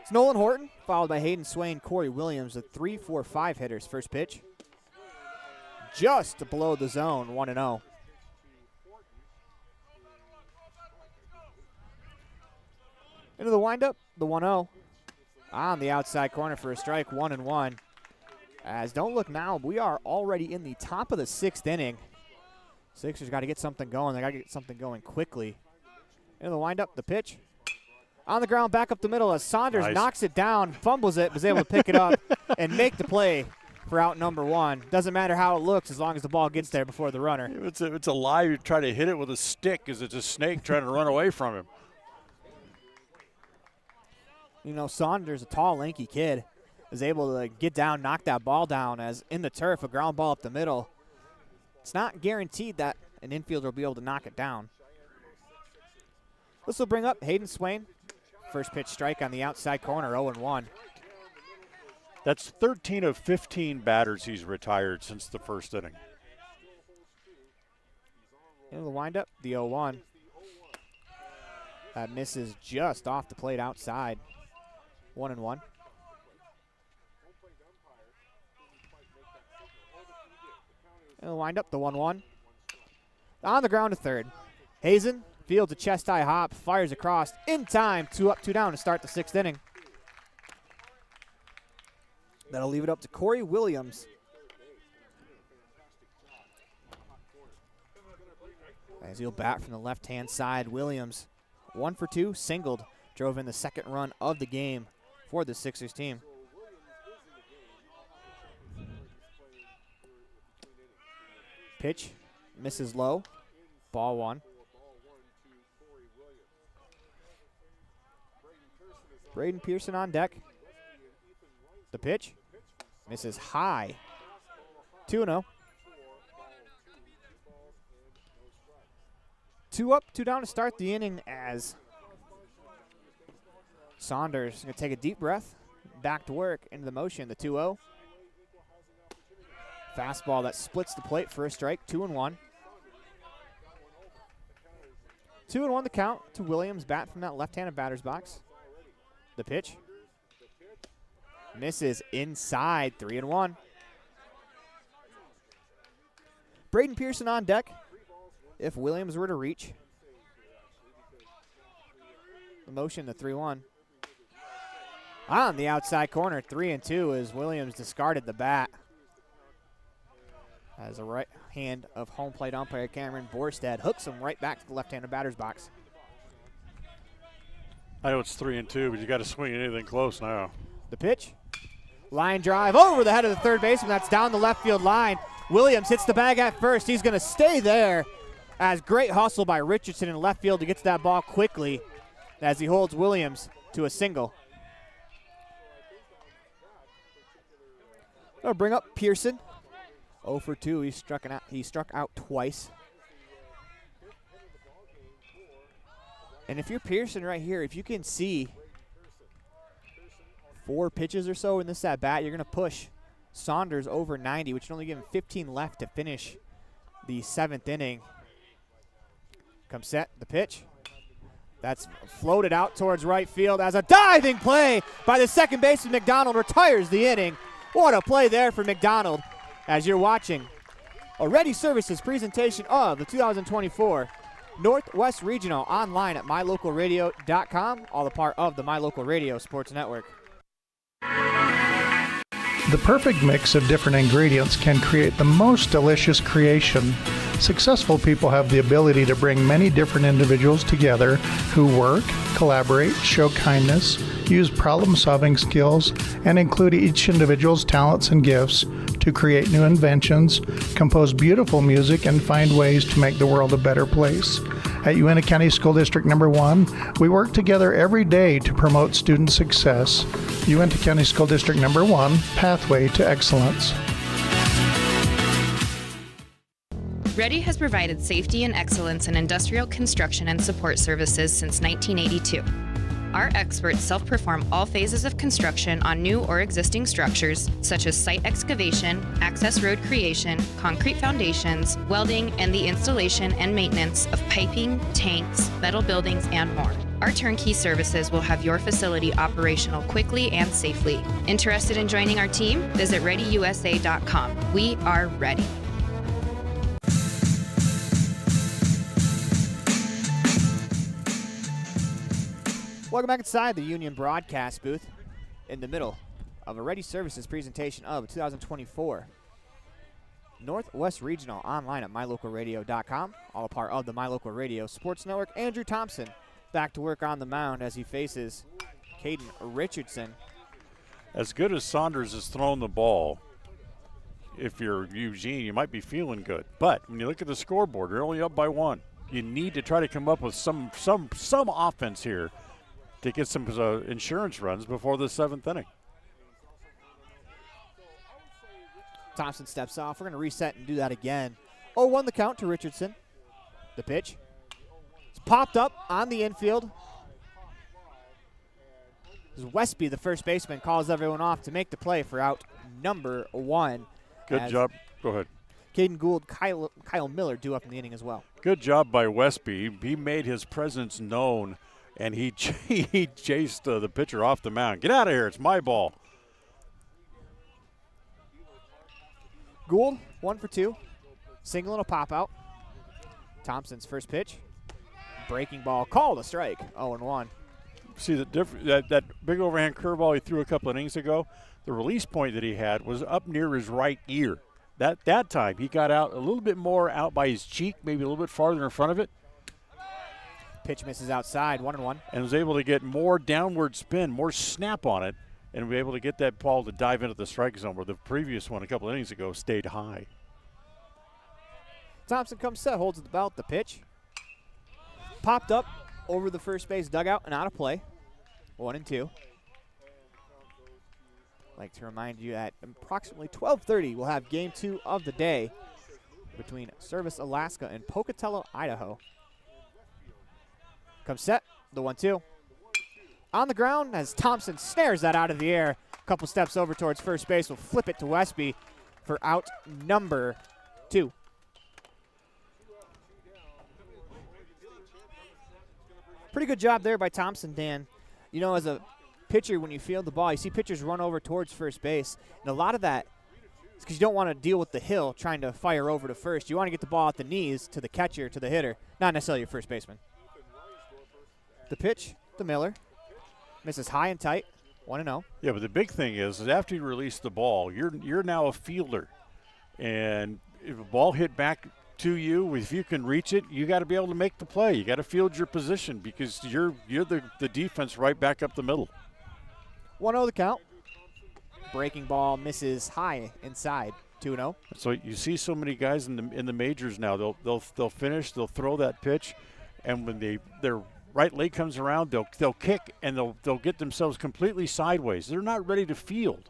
It's Nolan Horton, followed by Hayden Swain, Corey Williams, the 3-4-5 hitters. First pitch, just below the zone, 1-0. Into the windup, the 1-0. On the outside corner for a strike, 1-1. As don't look now, we are already in the top of the 6th inning. Sixers got to get something going. They got to get something going quickly. Into the windup, the pitch. On the ground, back up the middle as Saunders knocks it down, fumbles it, was able to pick it up and make the play for out number 1. Doesn't matter how it looks as long as the ball gets there before the runner. It's a lie. You try to hit it with a stick because it's a snake trying to run away from him. You know, Saunders, a tall, lanky kid, is able to get down, knock that ball down as in the turf, a ground ball up the middle. It's not guaranteed that an infielder will be able to knock it down. This will bring up Hayden Swain. First pitch strike on the outside corner, 0-1. That's 13 of 15 batters he's retired since the first inning. Into the windup, the 0-1. That misses just off the plate outside. 1-1. And the windup, the 1-1. On the ground to third. Hazen fields a chest-high hop, fires across in time, 2 up, 2 down to start the 6th inning. That'll leave it up to Corey Williams. As he'll bat from the left-hand side, Williams 1 for 2, singled, drove in the 2nd run of the game for the Sixers team. Pitch misses low, ball 1. Braden Pearson on deck. The pitch misses high, 2-0. 2 up, 2 down to start the inning as Saunders going to take a deep breath, back to work, into the motion, the 2-0. Fastball that splits the plate for a strike, 2-1. 2-1 the count to Williams, bat from that left-handed batter's box. The pitch misses inside, 3-1. Braden Pearson on deck if Williams were to reach. The motion, the 3-1. On the outside corner, 3-2 as Williams discarded the bat. As a right hand of home plate umpire Cameron Borstead hooks him right back to the left-handed batter's box. I know it's 3-2, but you got to swing at anything close now. The pitch, line drive over the head of the third baseman. That's down the left field line. Williams hits the bag at first. He's going to stay there as great hustle by Richardson in left field to get to that ball quickly as he holds Williams to a single. That'll bring up Pearson. 0 for 2. He struck out twice. And if you're Pearson right here, if you can see 4 pitches or so in this at bat, you're going to push Saunders over 90, which would only give him 15 left to finish the 7th inning. Come set, the pitch. That's floated out towards right field as a diving play by the second baseman. McDonald retires the inning. What a play there for McDonald as you're watching a Ready Services presentation of the 2024 Northwest Regional online at mylocalradio.com, all a part of the My Local Radio Sports Network. The perfect mix of different ingredients can create the most delicious creation. Successful people have the ability to bring many different individuals together who work, collaborate, show kindness, use problem-solving skills, and include each individual's talents and gifts to create new inventions, compose beautiful music, and find ways to make the world a better place. At Uintah County School District Number 1, we work together every day to promote student success. Uintah County School District Number 1, Pathway to Excellence. Ready has provided safety and excellence in industrial construction and support services since 1982. Our experts self-perform all phases of construction on new or existing structures, such as site excavation, access road creation, concrete foundations, welding, and the installation and maintenance of piping, tanks, metal buildings, and more. Our turnkey services will have your facility operational quickly and safely. Interested in joining our team? Visit ReadyUSA.com. We are ready. Welcome back inside the Union broadcast booth in the middle of a Ready Services presentation of 2024 Northwest Regional online at mylocalradio.com, all a part of the My Local Radio Sports Network. Andrew Thompson back to work on the mound as he faces Caden Richardson. As good as Saunders has thrown the ball, if you're Eugene, you might be feeling good. But when you look at the scoreboard, you're only up by 1. You need to try to come up with some offense here to get some insurance runs before the 7th inning. Thompson steps off. We're going to reset and do that again. 0-1 the count to Richardson. The pitch. It's popped up on the infield. This is Westby, the first baseman, calls everyone off to make the play for out number 1. Good job. Go ahead. Caden Gould, Kyle Miller due up in the inning as well. Good job by Westby. He made his presence known, and he chased the pitcher off the mound. Get out of here. It's my ball. Gould, 1 for 2. Single and a pop out. Thompson's first pitch. Breaking ball, called a strike. 0-1. See that big overhand curveball he threw a couple of innings ago, the release point that he had was up near his right ear. That time he got out a little bit more out by his cheek, maybe a little bit farther in front of it. Pitch misses outside, 1-1. And was able to get more downward spin, more snap on it, and be able to get that ball to dive into the strike zone where the previous one a couple of innings ago stayed high. Thompson comes set, holds the belt, the pitch. Popped up over the first base dugout and out of play. 1-2. I'd like to remind you at approximately 12:30 we'll have game 2 of the day between Service Alaska and Pocatello, Idaho. Comes set, the 1-2. On the ground as Thompson snares that out of the air. A couple steps over towards first base. Will flip it to Westby for out number 2. Pretty good job there by Thompson, Dan. You know, as a pitcher, when you field the ball, you see pitchers run over towards first base. And a lot of that is because you don't want to deal with the hill trying to fire over to first. You want to get the ball at the knees to the catcher, to the hitter, not necessarily your first baseman. The pitch, the Miller. Misses high and tight, 1-0. Yeah, but the big thing is after you release the ball, you're now a fielder. And if a ball hit back to you, if you can reach it, you got to be able to make the play. You got to field your position because you're the defense right back up the middle. 1-0 the count. Breaking ball misses high inside, 2-0. So you see so many guys in the majors now. They'll finish, they'll throw that pitch, and when their right leg comes around, they'll kick and they'll get themselves completely sideways. They're not ready to field.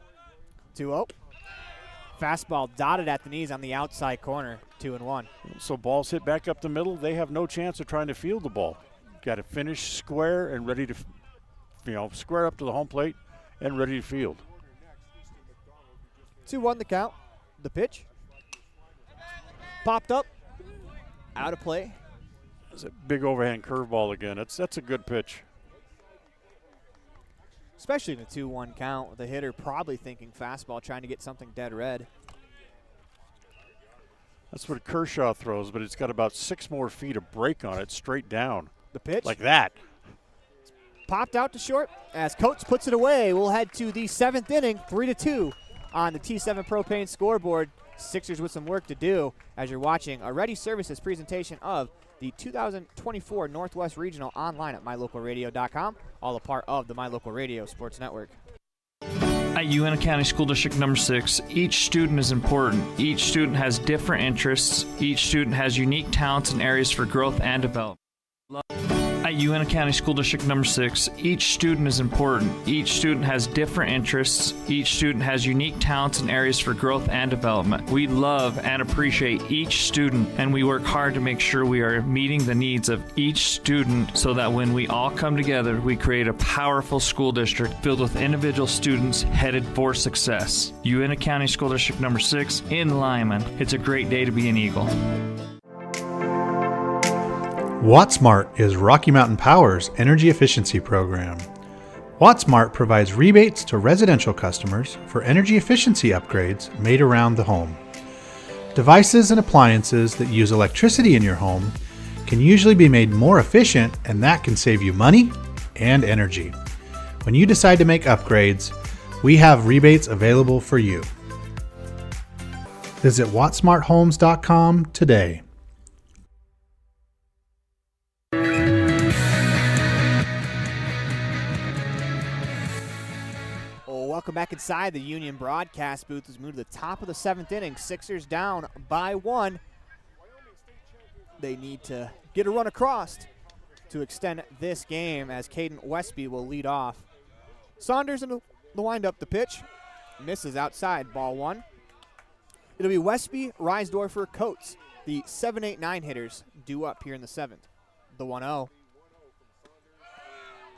2-0. Fastball dotted at the knees on the outside corner, 2-1. So balls hit back up the middle, they have no chance of trying to field the ball. Got to finish square and ready to, square up to the home plate and ready to field. 2-1 the count. The pitch. Popped up. Out of play. It's a big overhand curveball again. That's a good pitch. Especially in a 2-1 count, the hitter probably thinking fastball, trying to get something dead red. That's what Kershaw throws, but it's got about 6 more feet of break on it straight down. The pitch. Like that. Popped out to short as Coates puts it away. We'll head to the 7th inning, 3-2 on the T7 Propane scoreboard. Sixers with some work to do as you're watching a Ready Services presentation of the 2024 Northwest Regional online at mylocalradio.com, all a part of the My Local Radio Sports Network. At UNA County School District number 6, each student is important. Each student has different interests. Each student has unique talents and areas for growth and development. At UNT County School District number 6, each student is important. Each student has different interests. Each student has unique talents and areas for growth and development. We love and appreciate each student, and we work hard to make sure we are meeting the needs of each student so that when we all come together, we create a powerful school district filled with individual students headed for success. UNT County School District number 6 in Lyman. It's a great day to be an Eagle. WattSmart is Rocky Mountain Power's energy efficiency program. WattSmart provides rebates to residential customers for energy efficiency upgrades made around the home. Devices and appliances that use electricity in your home can usually be made more efficient, and that can save you money and energy. When you decide to make upgrades, we have rebates available for you. Visit wattsmarthomes.com today. Welcome back inside the Union broadcast booth. As we move to the top of the 7th inning. Sixers down by 1. They need to get a run across to extend this game as Caden Westby will lead off. Saunders in the windup, the pitch. Misses outside, ball 1. It'll be Westby, Reisdorfer, Coates. The 7, 8, 9 hitters due up here in the 7th. The 1-0.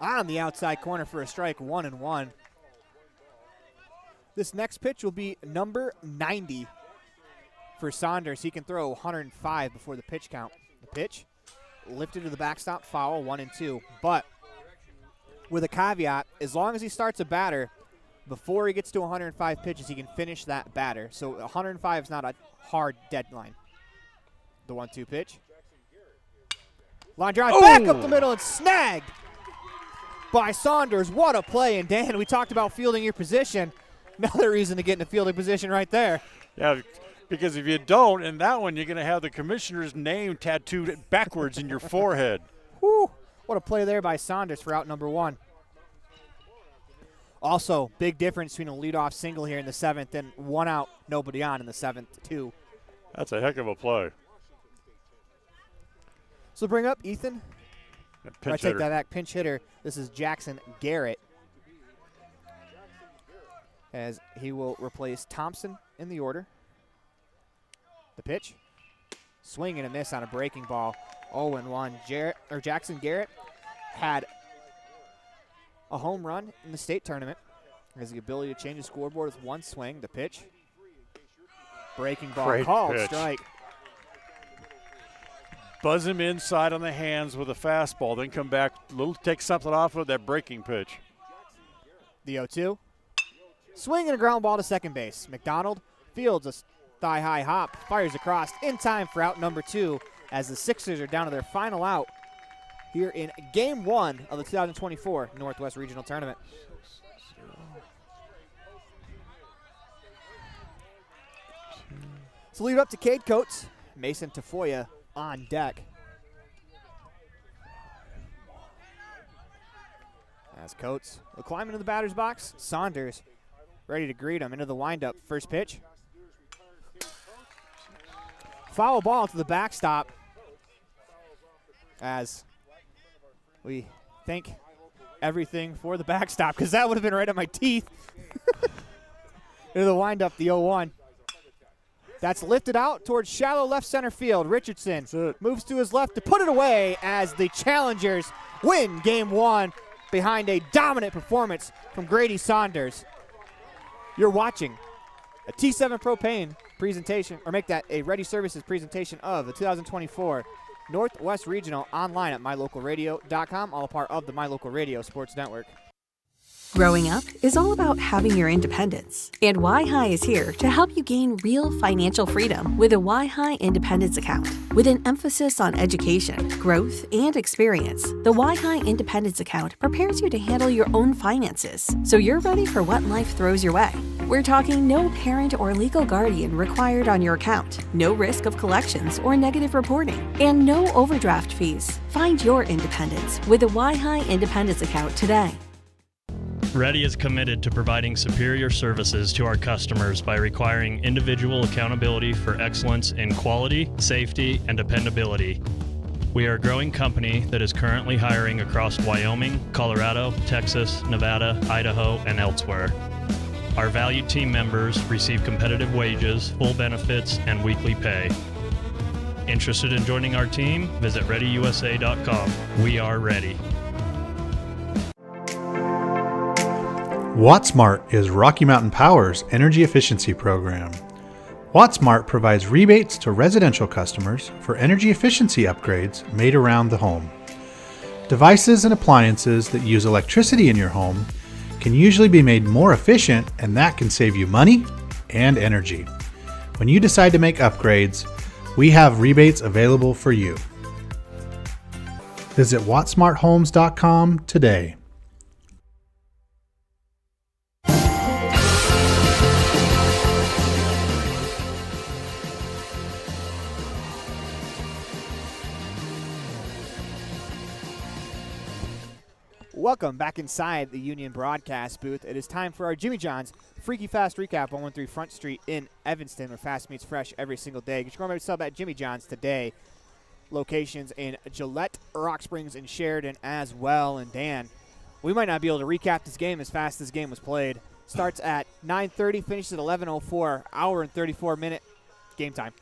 On the outside corner for a strike, 1-1. This next pitch will be number 90 for Saunders. He can throw 105 before the pitch count. The pitch lifted to the backstop, foul, 1-2. But with a caveat, as long as he starts a batter, before he gets to 105 pitches, he can finish that batter. So 105 is not a hard deadline. The 1-2 pitch. Line drive back up the middle and snagged by Saunders. What a play. And Dan, we talked about fielding your position. Another reason to get in a fielding position right there. Yeah, because if you don't, in that one, you're going to have the commissioner's name tattooed backwards in your forehead. Whew, what a play there by Saunders for out number 1. Also, big difference between a leadoff single here in the 7th and 1 out, nobody on in the 7th, too. That's a heck of a play. So bring up Ethan. Pinch I take that back, pinch hitter. This is Jackson Garrett, as he will replace Thompson in the order. The pitch. Swing and a miss on a breaking ball. 0-1. Jackson Garrett had a home run in the state tournament. Has the ability to change the scoreboard with one swing. The pitch. Breaking ball. Great called. pitch. Strike. Buzz him inside on the hands with a fastball, then come back, take something off of that breaking pitch. The 0-2. Swing and a ground ball to second base. McDonald fields a thigh-high hop, fires across in time for out number 2 as the Sixers are down to their final out here in Game 1 of the 2024 Northwest Regional Tournament. So leave it up to Cade Coates. Mason Tafoya on deck. As Coates will climb into the batter's box. Saunders ready to greet him into the windup. First pitch. Foul ball to the backstop as we thank everything for the backstop, because that would have been right at my teeth. Into the windup, the 0-1. That's lifted out towards shallow left center field. Richardson moves to his left to put it away as the Challengers win Game 1 behind a dominant performance from Grady Saunders. You're watching a T7 Propane presentation, or make that a Ready Services presentation of the 2024 Northwest Regional online at mylocalradio.com, all a part of the My Local Radio Sports Network. Growing up is all about having your independence. And Y-High is here to help you gain real financial freedom with a Y-High Independence Account. With an emphasis on education, growth, and experience, the Y-High Independence Account prepares you to handle your own finances, so you're ready for what life throws your way. We're talking no parent or legal guardian required on your account, no risk of collections or negative reporting, and no overdraft fees. Find your independence with a Y-High Independence Account today. Ready is committed to providing superior services to our customers by requiring individual accountability for excellence in quality, safety, and dependability. We are a growing company that is currently hiring across Wyoming, Colorado, Texas, Nevada, Idaho, and elsewhere. Our valued team members receive competitive wages, full benefits, and weekly pay. Interested in joining our team? Visit ReadyUSA.com. We are ready. WattSmart is Rocky Mountain Power's energy efficiency program. WattSmart provides rebates to residential customers for energy efficiency upgrades made around the home. Devices and appliances that use electricity in your home can usually be made more efficient, and that can save you money and energy. When you decide to make upgrades, we have rebates available for you. Visit wattsmarthomes.com today. Welcome back inside the Union broadcast booth. It is time for our Jimmy John's Freaky Fast Recap, 113 Front Street in Evanston, where fast meets fresh every single day. Get your gourmet sub at Jimmy John's today. Locations in Gillette, Rock Springs, and Sheridan as well. And Dan, we might not be able to recap this game as fast as this game was played. Starts at 9:30, finishes at 11:04, hour and 34-minute game time.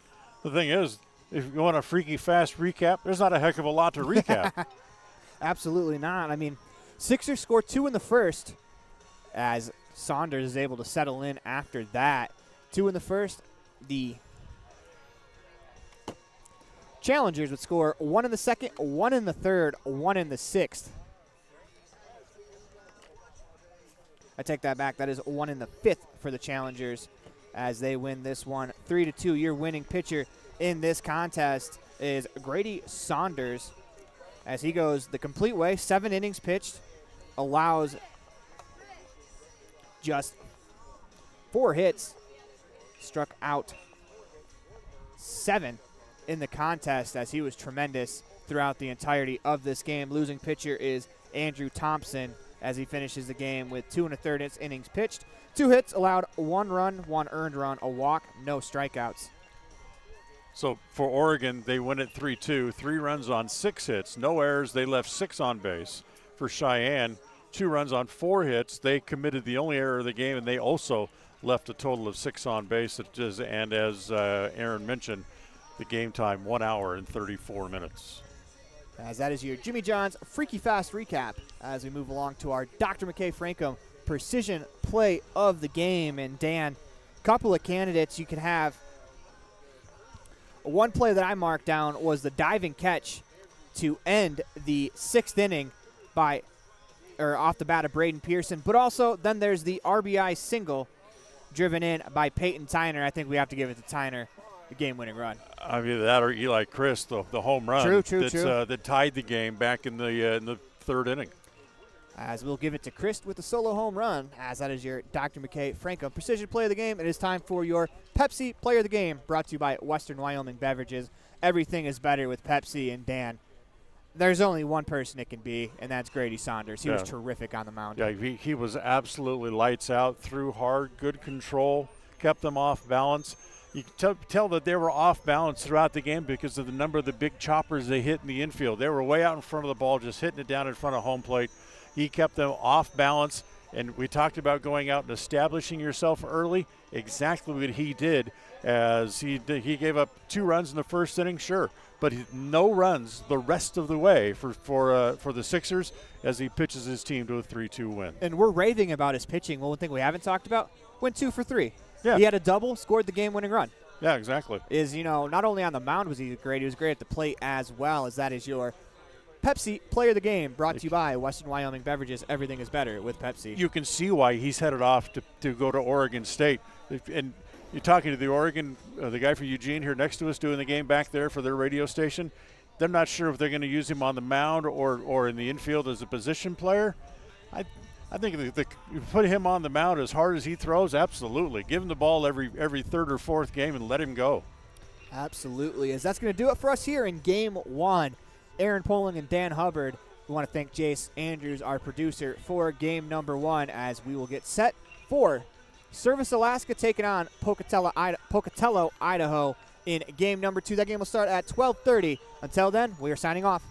The thing is, if you want a Freaky Fast recap, there's not a heck of a lot to recap. Absolutely not. I mean, Sixers score 2 in the first as Saunders is able to settle in after that. 2 in the first. The Challengers would score 1 in the second, 1 in the third, 1 in the sixth. I take that back. That is 1 in the fifth for the Challengers as they win this one 3-2. Your winning pitcher in this contest is Grady Saunders as he goes the complete way. 7 innings pitched, allows just 4 hits, struck out 7 in the contest as he was tremendous throughout the entirety of this game. Losing pitcher is Andrew Thompson as he finishes the game with 2 1/3 innings pitched. 2 hits, allowed 1 run, 1 earned run, a walk, no strikeouts. So for Oregon, they win it 3-2, 3 runs on 6 hits, no errors. They left 6 on base. For Cheyenne, 2 runs on 4 hits. They committed the only error of the game, and they also left a total of 6 on base. And as Aaron mentioned, the game time 1 hour and 34 minutes. As that is your Jimmy John's Freaky Fast Recap as we move along to our Dr. McKay Franco Precision Play of the Game. And Dan, a couple of candidates you could have. One play that I marked down was the diving catch to end the 6th inning off the bat of Braden Pearson. But also then there's the RBI single driven in by Peyton Tyner. I think we have to give it to Tyner, the game-winning run. I mean, that or Eli Chris, the home run True. That tied the game back in the 3rd inning. As we'll give it to Chris with the solo home run, as that is your Dr. McKay Franco Precision Play of the Game. It is time for your Pepsi Player of the Game, brought to you by Western Wyoming Beverages. Everything is better with Pepsi. And Dan, there's only one person it can be, and that's Grady Saunders. He was terrific on the mound. Yeah, he was absolutely lights out, threw hard, good control, kept them off balance. You can tell that they were off balance throughout the game because of the number of the big choppers they hit in the infield. They were way out in front of the ball, just hitting it down in front of home plate. He kept them off balance, and we talked about going out and establishing yourself early. Exactly what he did, as he gave up 2 runs in the first inning, sure, but no runs the rest of the way for the Sixers as he pitches his team to a 3-2 win. And we're raving about his pitching. Well, one thing we haven't talked about, went 2 for 3. Yeah. He had a double, scored the game-winning run. Yeah, exactly. Not only on the mound was he great at the plate as well. As that is your Pepsi Player of the Game, brought to you by Western Wyoming Beverages. Everything is better with Pepsi. You can see why he's headed off to go to Oregon State. And you're talking to the Oregon, the guy from Eugene here next to us doing the game back there for their radio station. They're not sure if they're going to use him on the mound or in the infield as a position player. I think you put him on the mound as hard as he throws, absolutely. Give him the ball every 3rd or 4th game and let him go. Absolutely. As that's going to do it for us here in Game 1. Aaron Poling and Dan Hubbard. We want to thank Jace Andrews, our producer, for game number 1 as we will get set for Service Alaska taking on Pocatello, Idaho in game number 2. That game will start at 12:30. Until then, we are signing off.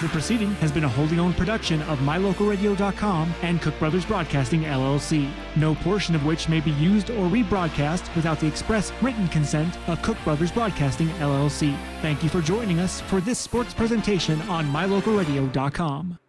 The proceeding has been a wholly owned production of MyLocalRadio.com and Cook Brothers Broadcasting, LLC. No portion of which may be used or rebroadcast without the express written consent of Cook Brothers Broadcasting, LLC. Thank you for joining us for this sports presentation on MyLocalRadio.com.